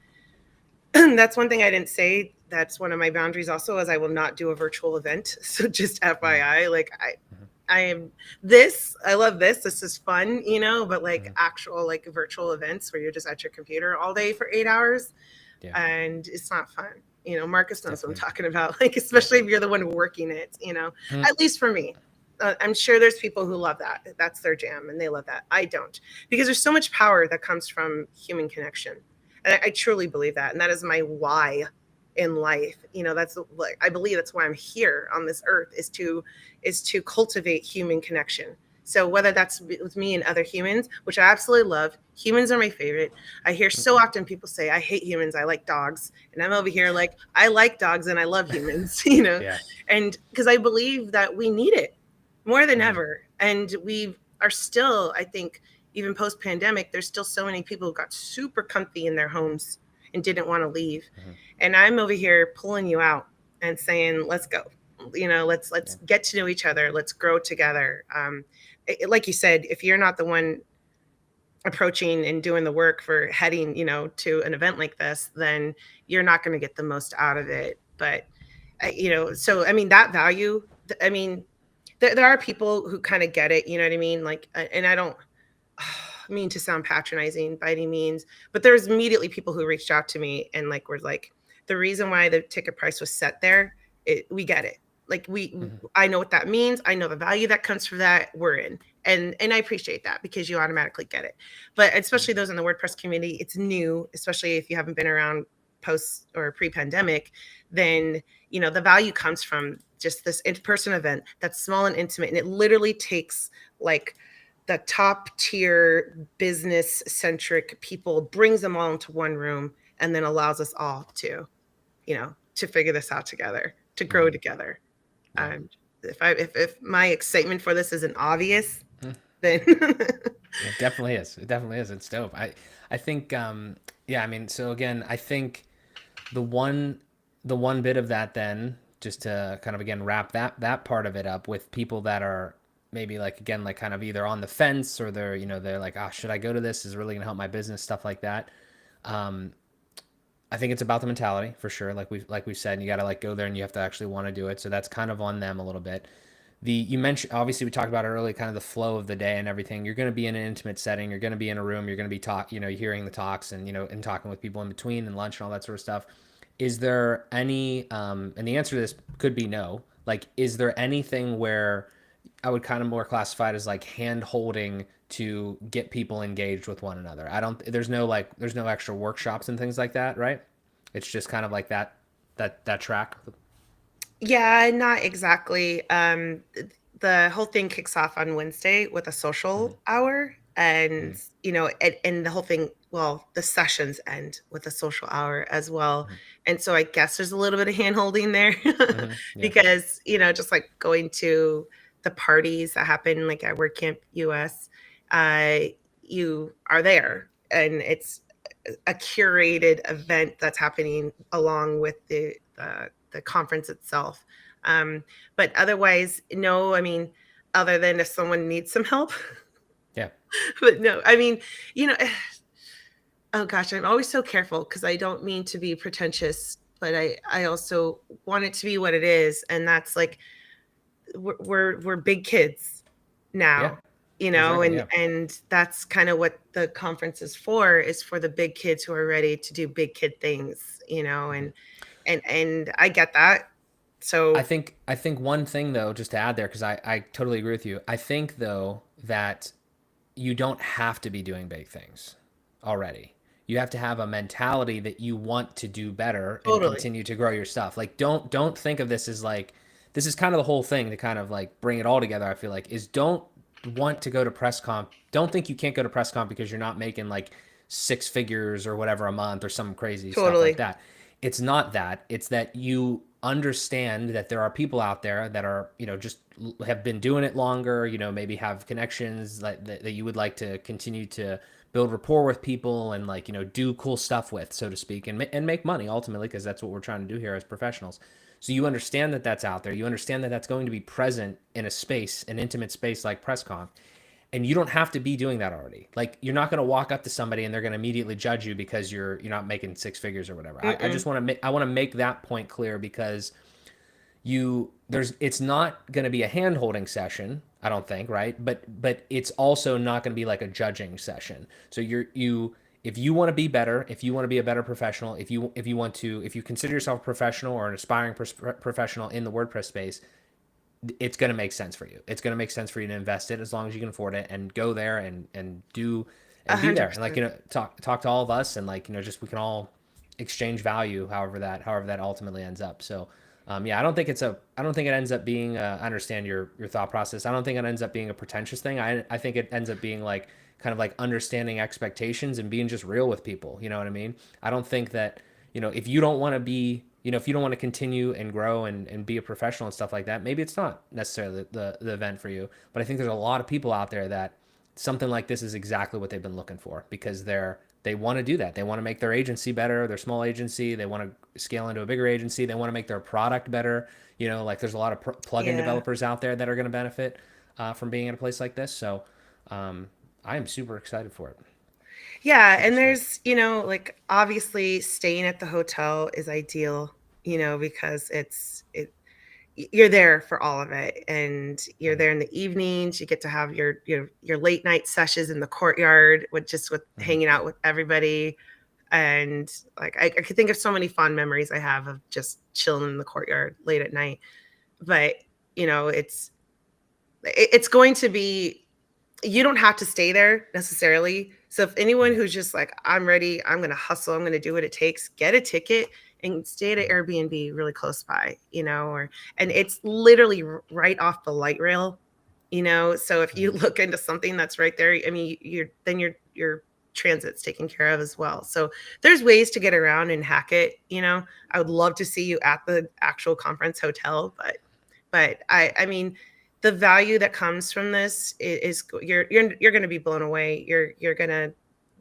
Speaker 2: that's one thing I didn't say. That's one of my boundaries also, is I will not do a virtual event. So just FYI, like
Speaker 1: Mm-hmm.
Speaker 2: I am this, I love this. This is fun, but like
Speaker 1: Mm-hmm.
Speaker 2: actual like virtual events where you're just at your computer all day for 8 hours,
Speaker 1: Yeah.
Speaker 2: and it's not fun. Marcus knows what I'm
Speaker 1: Definitely.
Speaker 2: talking about. Like,
Speaker 1: Yeah.
Speaker 2: especially if you're the one working it,
Speaker 1: Mm-hmm.
Speaker 2: at least for me. I'm sure there's people who love that. That's their jam and they love that. I don't, because there's so much power that comes from human connection. And I truly believe that. And that is my why in life. That's like, I believe that's why I'm here on this earth, is to cultivate human connection. So whether that's with me and other humans, which I absolutely love, humans are my favorite. I hear so often people say, I hate humans, I like dogs. And I'm over here like, I like dogs and I love humans,
Speaker 1: Yeah.
Speaker 2: and because I believe that we need it more than
Speaker 1: Mm-hmm.
Speaker 2: ever. And we are still, I think, even post pandemic, there's still so many people who got super comfy in their homes and didn't want to leave.
Speaker 1: Mm-hmm.
Speaker 2: And I'm over here pulling you out and saying, let's go. Let's
Speaker 1: Yeah.
Speaker 2: get to know each other. Let's grow together. Like you said, if you're not the one approaching and doing the work for heading, to an event like this, then you're not going to get the most out of it. But so I mean, that value. I mean, there are people who kind of get it. You know what I mean? Like, and I don't mean to sound patronizing by any means, but there's immediately people who reached out to me and like were like, the reason why the ticket price was set there, we get it. Like,
Speaker 1: Mm-hmm.
Speaker 2: I know what that means. I know the value that comes from that. We're in, and I appreciate that because you automatically get it. But especially those in the WordPress community, it's new, especially if you haven't been around post or pre-pandemic. Then the value comes from just this in-person event that's small and intimate, and it literally takes like the top tier business centric people, brings them all into one room, and then allows us all to figure this out together, to grow
Speaker 1: Mm-hmm.
Speaker 2: together.
Speaker 1: Yeah.
Speaker 2: If my excitement for this isn't obvious,
Speaker 1: Mm.
Speaker 2: then
Speaker 1: It definitely is. It definitely is. It's dope. I think yeah, I mean, so again, I think the one the one bit of that then, just to kind of again wrap that part of it up with people that are maybe like again like kind of either on the fence or they're like, ah, should I go to this? Is it really gonna help my business, stuff like that. Um, I think it's about the mentality for sure. Like we said, you got to like go there and you have to actually want to do it. So that's kind of on them a little bit. You mentioned, obviously we talked about earlier, kind of the flow of the day and everything. You're going to be in an intimate setting. You're going to be in a room. You're going to be hearing the talks and and talking with people in between and lunch and all that sort of stuff. Is there any? And the answer to this could be no. Like, is there anything where I would kind of more classify it as like hand holding to get people engaged with one another? I don't. There's no extra workshops and things like that, right? It's just kind of like that track.
Speaker 2: yeah, not exactly. The whole thing kicks off on Wednesday with a
Speaker 1: Mm-hmm.
Speaker 2: social hour, and
Speaker 1: Mm-hmm.
Speaker 2: and the whole thing. Well, the sessions end with a social hour as well,
Speaker 1: Mm-hmm.
Speaker 2: and so I guess there's a little bit of hand holding there,
Speaker 1: Mm-hmm. Yeah.
Speaker 2: because just like going to the parties that happen like at WordCamp US, uh, you are there, and it's a curated event that's happening along with the conference itself. Um, but otherwise, no. I mean, other than if someone needs some help,
Speaker 1: Yeah.
Speaker 2: but no. I mean, you know, oh gosh, I'm always so careful because I don't mean to be pretentious, but I also want it to be what it is, and that's like we're big kids
Speaker 1: Yeah.
Speaker 2: now,
Speaker 1: Exactly.
Speaker 2: and
Speaker 1: Yeah.
Speaker 2: that's kind of what the conference is for the big kids who are ready to do big kid things,
Speaker 1: Mm-hmm.
Speaker 2: and I get that.
Speaker 1: I
Speaker 2: So
Speaker 1: think I think one thing though, just to add there, because I totally agree with you. I think though that you don't have to be doing big things already. You have to have a mentality that you want to do better and
Speaker 2: totally,
Speaker 1: continue to grow your stuff. Like don't think of this as like this is kind of the whole thing to kind of like bring it all together. I feel like is don't want to go to PressConf. Don't think you can't go to PressConf because you're not making like six figures or whatever a month or some crazy stuff like
Speaker 2: totally.
Speaker 1: that. it's not that. It's that you understand that there are people out there that are, just have been doing it longer, maybe have connections that you would like to continue to build rapport with people and like, do cool stuff with, so to speak, and make money ultimately, because that's what we're trying to do here as professionals. So you understand that that's out there. You understand that that's going to be present in a space, an intimate space like PressConf, and you don't have to be doing that already. Like, you're not going to walk up to somebody and they're going to immediately judge you because you're not making six figures or whatever. I
Speaker 2: Mm-mm.
Speaker 1: just want to make that point clear, because it's not going to be a hand holding session, I don't think, right? But it's also not going to be like a judging session. So if you want to be better, if you want to be a better professional, if you consider yourself a professional or an aspiring professional in the WordPress space, it's going to make sense for you. It's going to make sense for you to invest it as long as you can afford it, and go there and do
Speaker 2: A
Speaker 1: and be
Speaker 2: hundred
Speaker 1: there, and like,
Speaker 2: percent.
Speaker 1: talk to all of us, and like, just we can all exchange value, however that ultimately ends up. So yeah, I don't think it ends up being I understand your thought process. I don't think it ends up being a pretentious thing. I think it ends up being like kind of like understanding expectations and being just real with people. You know what I mean? I don't think that, if you don't want to be, if you don't want to continue and grow and be a professional and stuff like that, maybe it's not necessarily the event for you. But I think there's a lot of people out there that something like this is exactly what they've been looking for, because they want to do that. They want to make their agency better, their small agency. They want to scale into a bigger agency. They want to make their product better. Like, there's a lot of plugin
Speaker 2: Yeah.
Speaker 1: developers out there that are going to benefit from being at a place like this. So I am super excited for it.
Speaker 2: Yeah,
Speaker 1: Super
Speaker 2: and
Speaker 1: stoked.
Speaker 2: there's, like obviously staying at the hotel is ideal, because you're there for all of it, and you're there in the evenings. You get to have your late night sessions in the courtyard with
Speaker 1: Mm-hmm.
Speaker 2: hanging out with everybody. And like I could think of so many fond memories I have of just chilling in the courtyard late at night. But it's going to be, you don't have to stay there necessarily. So if anyone
Speaker 1: Yeah.
Speaker 2: who's just like, I'm ready, I'm going to hustle, I'm going to do what it takes, get a ticket and stay at an
Speaker 1: Mm-hmm.
Speaker 2: Airbnb really close by, and it's literally right off the light rail, So if you
Speaker 1: Mm-hmm.
Speaker 2: look into something that's right there, I mean, your transit's taken care of as well. So there's ways to get around and hack it, I would love to see you at the actual conference hotel, but I mean, the value that comes from this is you're going to be blown away. You're going to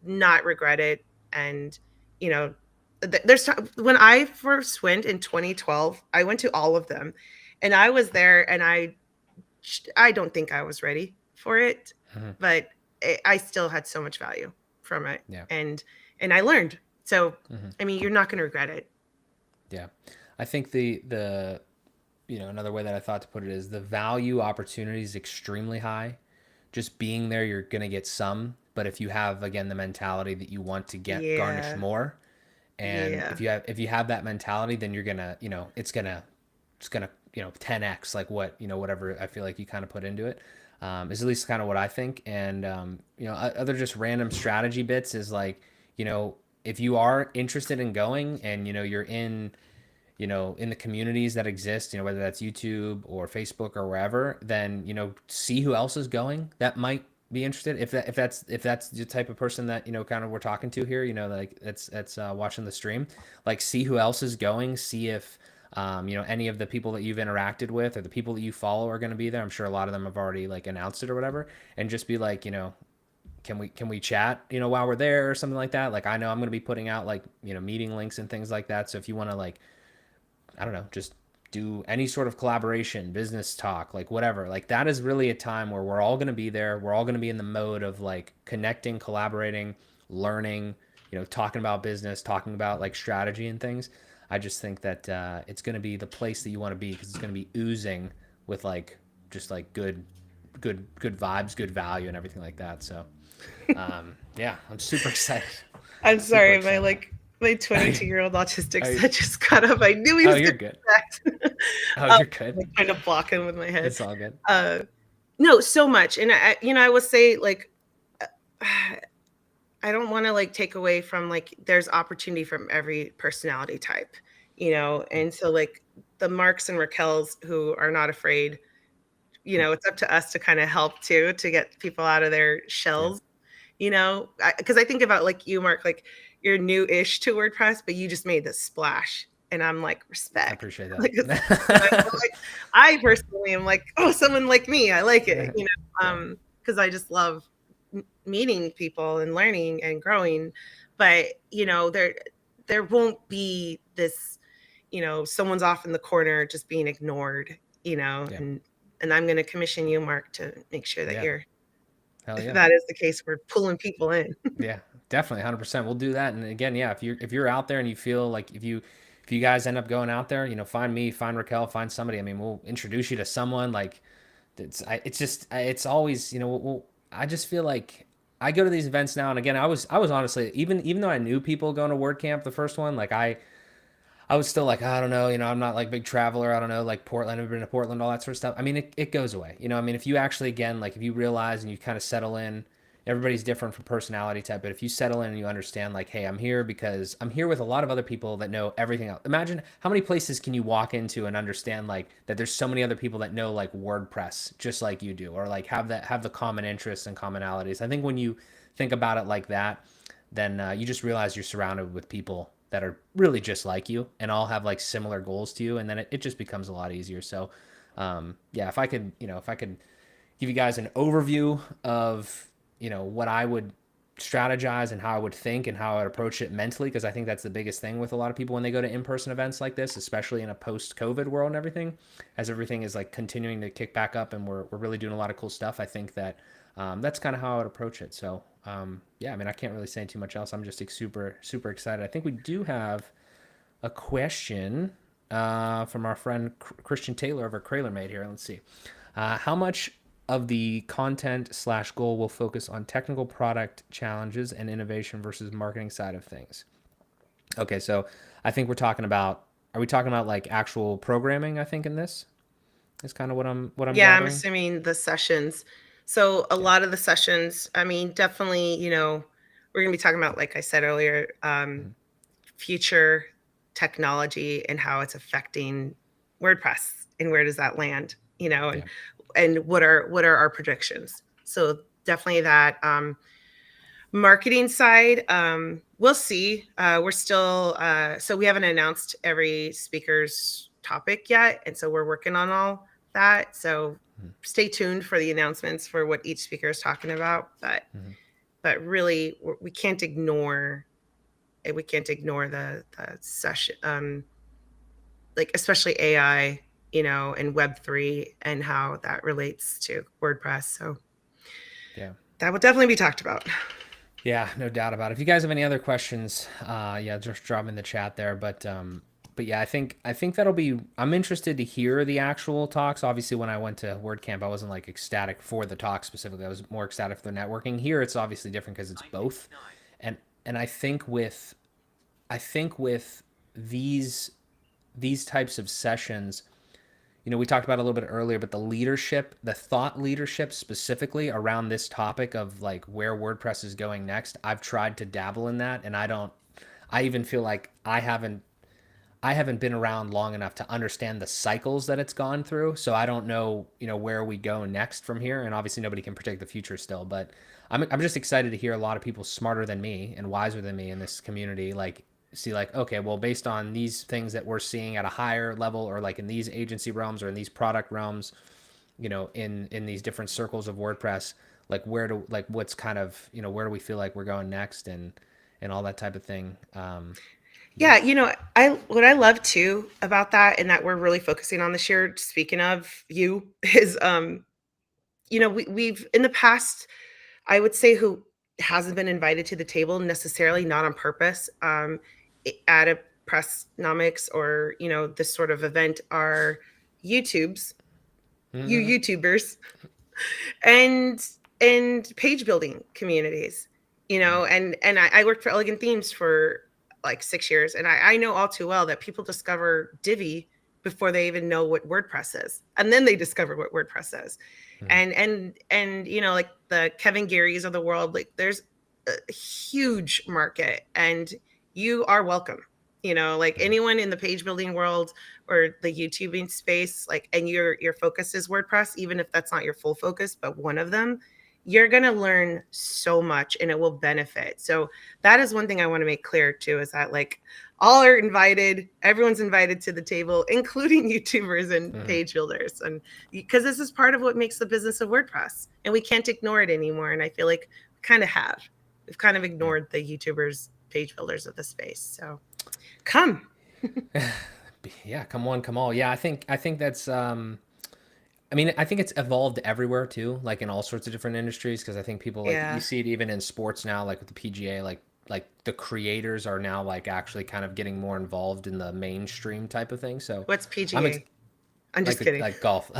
Speaker 2: not regret it. And you know, when I first went in 2012, I went to all of them, and I was there, and I don't think I was ready for it,
Speaker 1: Mm-hmm.
Speaker 2: but I still had so much value from it,
Speaker 1: Yeah.
Speaker 2: and I learned. So
Speaker 1: Mm-hmm.
Speaker 2: I mean, you're not going to regret it.
Speaker 1: Yeah. I think the another way that I thought to put it is the value opportunity is extremely high. Just being there, you're gonna get some, but if you have, again, the mentality that you want to get garnish
Speaker 2: Yeah,
Speaker 1: more, and
Speaker 2: yeah.
Speaker 1: if you have that mentality, then you're gonna, it's gonna 10x like whatever I feel like you kind of put into it, is at least kind of what I think. And other just random strategy bits is like, if you are interested in going, and you're in the communities that exist, whether that's YouTube or Facebook or wherever, then see who else is going that might be interested. If that's the type of person that kind of we're talking to here, like that's watching the stream, like, see who else is going, see if any of the people that you've interacted with or the people that you follow are going to be there. I'm sure a lot of them have already like announced it or whatever, and just be like, can we chat while we're there or something like that. Like, I know I'm going to be putting out like meeting links and things like that, so if you want to, like, I don't know, just do any sort of collaboration, business talk, like whatever. Like, that is really a time where we're all going to be there. We're all going to be in the mode of like connecting, collaborating, learning, talking about business, talking about like strategy and things. I just think that it's going to be the place that you want to be, because it's going to be oozing with like just like good vibes, good value, and everything like that. So yeah, I'm super excited.
Speaker 2: I'm
Speaker 1: Super
Speaker 2: sorry,
Speaker 1: excited.
Speaker 2: my 22-year-old autistic
Speaker 1: Are you,
Speaker 2: son just got up. I knew he
Speaker 1: oh,
Speaker 2: was
Speaker 1: you're
Speaker 2: going
Speaker 1: good.
Speaker 2: to do that.
Speaker 1: Oh, you're good.
Speaker 2: Like trying to block him with my head.
Speaker 1: It's all good.
Speaker 2: Uh, no, so much, and I would say like, I don't want to like take away from like there's opportunity from every personality type, and so like the Marks and Raquels who are not afraid, it's up to us to kind of help too to get people out of their
Speaker 1: Yeah.
Speaker 2: shells, because I think about like you, Mark, like you're new-ish to WordPress, but you just made this splash. And I'm like,
Speaker 1: I
Speaker 2: respect.
Speaker 1: appreciate
Speaker 2: Like,
Speaker 1: that.
Speaker 2: I personally am like, oh, someone like me, I like it,
Speaker 1: Yeah.
Speaker 2: because I just love meeting people and learning and growing. But there won't be this, someone's off in the corner just being ignored,
Speaker 1: Yeah.
Speaker 2: and I'm going to commission you, Mark, to make sure that
Speaker 1: Yeah. Hell
Speaker 2: if
Speaker 1: yeah.
Speaker 2: that is the case, we're pulling people in.
Speaker 1: Yeah, definitely, 100%. We'll do that. And again, yeah, if you're out there and you feel like if you guys end up going out there, find me, find Raquel, find somebody. I mean, we'll introduce you to someone. Like, it's just it's always I just feel like I go to these events now and again. I was honestly even though I knew people going to WordCamp the first one, like I was still like, I don't know, I'm not like big traveler. I don't know, like Portland, I've been to Portland, all that sort of stuff. I mean, it goes away. I mean, if you actually, again, like if you realize and you kind of settle in, everybody's different from personality type, but if you settle in and you understand, like, hey, I'm here because I'm here with a lot of other people that know everything else. Imagine how many places can you walk into and understand, like, that there's so many other people that know, like, WordPress just like you do, or like have the common interests and commonalities. I think when you think about it like that, then you just realize you're surrounded with people that are really just like you and all have like similar goals to you, and then it just becomes a lot easier. So yeah, if I could give you guys an overview of what I would strategize and how I would think and how I would approach it mentally, because I think that's the biggest thing with a lot of people when they go to in-person events like this, especially in a post-COVID world and everything, as everything is like continuing to kick back up and we're really doing a lot of cool stuff. I think that that's kind of how I would approach it. So yeah, I mean, I can't really say too much else. I'm just super super excited. I think we do have a question from our friend Christian Taylor over Crailer Made here. Let's see. How much of the content slash goal will focus on technical product challenges and innovation versus marketing side of things? Okay, so I think are we talking about like actual programming? I think in this is kind of what I'm
Speaker 2: Yeah, I'm
Speaker 1: gathering.
Speaker 2: assuming the sessions. So a
Speaker 1: Yeah.
Speaker 2: lot of the sessions, I mean, definitely, we're going to be talking about, like I said earlier,
Speaker 1: Mm-hmm.
Speaker 2: future technology and how it's affecting WordPress and where does that land,
Speaker 1: Yeah.
Speaker 2: and what are our predictions. So definitely that. Marketing side, we'll see. We're still so we haven't announced every speaker's topic yet, and so we're working on all that. So stay tuned for the announcements for what each speaker is talking about.
Speaker 1: Mm-hmm.
Speaker 2: But really, we can't ignore the session, like especially AI, and Web3 and how that relates to WordPress. So
Speaker 1: Yeah.
Speaker 2: that will definitely be talked about.
Speaker 1: Yeah, no doubt about it. If you guys have any other questions, yeah, just drop 'em in the chat there. But yeah, I think that'll be. I'm interested to hear the actual talks. Obviously, when I went to WordCamp, I wasn't like ecstatic for the talk specifically. I was more ecstatic for the networking. Here, it's obviously different because it's both. And and I think with these types of sessions, we talked about it a little bit earlier, but the thought leadership specifically around this topic of like where WordPress is going next, I've tried to dabble in that, and I even feel like I haven't been around long enough to understand the cycles that it's gone through. So I don't know, where we go next from here. And obviously nobody can predict the future still, but I'm just excited to hear a lot of people smarter than me and wiser than me in this community, like see like, okay, well, based on these things that we're seeing at a higher level, or like in these agency realms or in these product realms, in these different circles of WordPress, like what's kind of, where do we feel like we're going next, and all that type of thing. Yeah.
Speaker 2: Yeah, I what I love too about that, and that we're really focusing on this year, speaking of you, is we've in the past, I would say, who hasn't been invited to the table necessarily, not on purpose, at a pressnomics or this sort of event, are YouTubes, you
Speaker 1: Mm-hmm.
Speaker 2: YouTubers, and page building communities, and I worked for Elegant Themes for like 6 years, and I know all too well that people discover Divi before they even know what WordPress is, and then they discover what WordPress is.
Speaker 1: Mm-hmm.
Speaker 2: And like the Kevin Garys of the world, like there's a huge market, and you are welcome. Like
Speaker 1: Mm-hmm.
Speaker 2: anyone in the page building world or the YouTubing space, like, and your focus is WordPress, even if that's not your full focus, but one of them, you're going to learn so much and it will benefit. So that is one thing I want to make clear too, is that like all are invited, everyone's invited to the table, including YouTubers and
Speaker 1: Mhm.
Speaker 2: page builders. And because this is part of what makes the business of WordPress and we can't ignore it anymore. And I feel like we kind of have. We've kind of
Speaker 1: Yeah.
Speaker 2: ignored the YouTubers, page builders of the space. So come.
Speaker 1: Yeah, come on, come all. Yeah, I think that's I mean, I think it's evolved everywhere too, like in all sorts of different industries. Because I think people like you
Speaker 2: Yeah.
Speaker 1: see it even in sports now, like with the PGA, like the creators are now like actually kind of getting more involved in the mainstream type of thing. So
Speaker 2: What's
Speaker 1: I'm
Speaker 2: PGA? I'm just
Speaker 1: like
Speaker 2: kidding.
Speaker 1: like golf.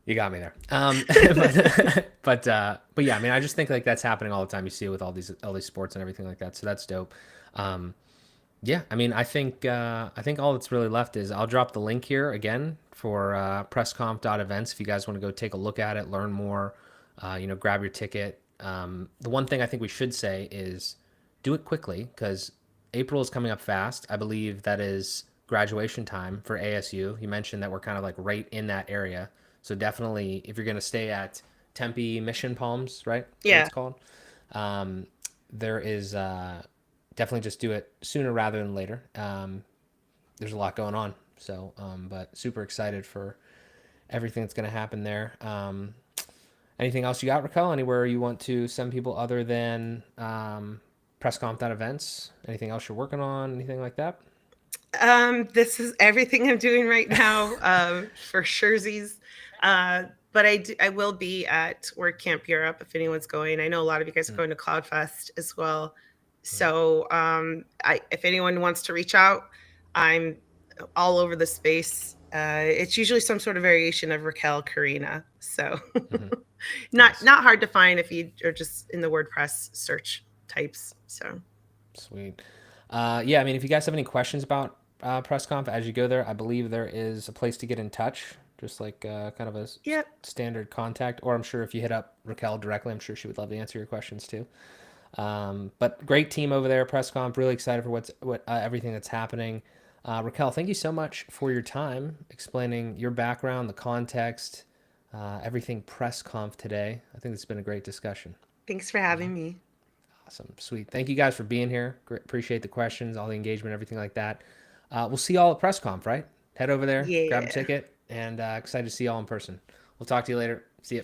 Speaker 1: You got me there. But yeah, I mean, I just think like that's happening all the time. You see it with all these sports and everything like that. So that's dope. Um, Yeah, I mean, I think all that's really left is I'll drop the link here again for pressconf.events if you guys want to go take a look at it, learn more, grab your ticket. The one thing I think we should say is do it quickly because April is coming up fast. I believe that is graduation time for ASU. You mentioned that we're kind of like right in that area, so definitely if you're going to stay at Tempe Mission Palms, right? Is that what
Speaker 2: Yeah.
Speaker 1: it's called? Um, there is definitely just do it sooner rather than later. There's a lot going on, so but super excited for everything that's going to happen there. Anything else you got, Raquel? Anywhere you want to send people other than pressconf.events? Anything else you're working on? Anything like that?
Speaker 2: This is everything I'm doing right now, for surezies. But I will be at WordCamp Europe if anyone's going. I know a lot of you guys are
Speaker 1: Mm,
Speaker 2: going to CloudFest as well.
Speaker 1: mm,
Speaker 2: So if anyone wants to reach out, I'm all over the space. It's usually some sort of variation of Raquel Karina. So
Speaker 1: mm-hmm.
Speaker 2: not
Speaker 1: Nice.
Speaker 2: not hard to find if you are just in the WordPress search types. So
Speaker 1: Sweet. Yeah, I mean, if you guys have any questions about PressConf as you go there, I believe there is a place to get in touch, just like kind of a
Speaker 2: yep.
Speaker 1: standard contact. Or I'm sure if you hit up Raquel directly, I'm sure she would love to answer your questions too. But great team over there, PressConf. Really excited for what everything that's happening. Raquel, thank you so much for your time explaining your background, the context, everything PressConf today. I think it's been a great discussion.
Speaker 2: Thanks for having me.
Speaker 1: Awesome. Sweet. Thank you guys for being here. Great. Appreciate the questions, all the engagement, everything like that. We'll see y'all at PressConf, right? Head over there, grab a
Speaker 2: Yeah.
Speaker 1: ticket, and excited to see y'all in person. We'll talk to you later. See you.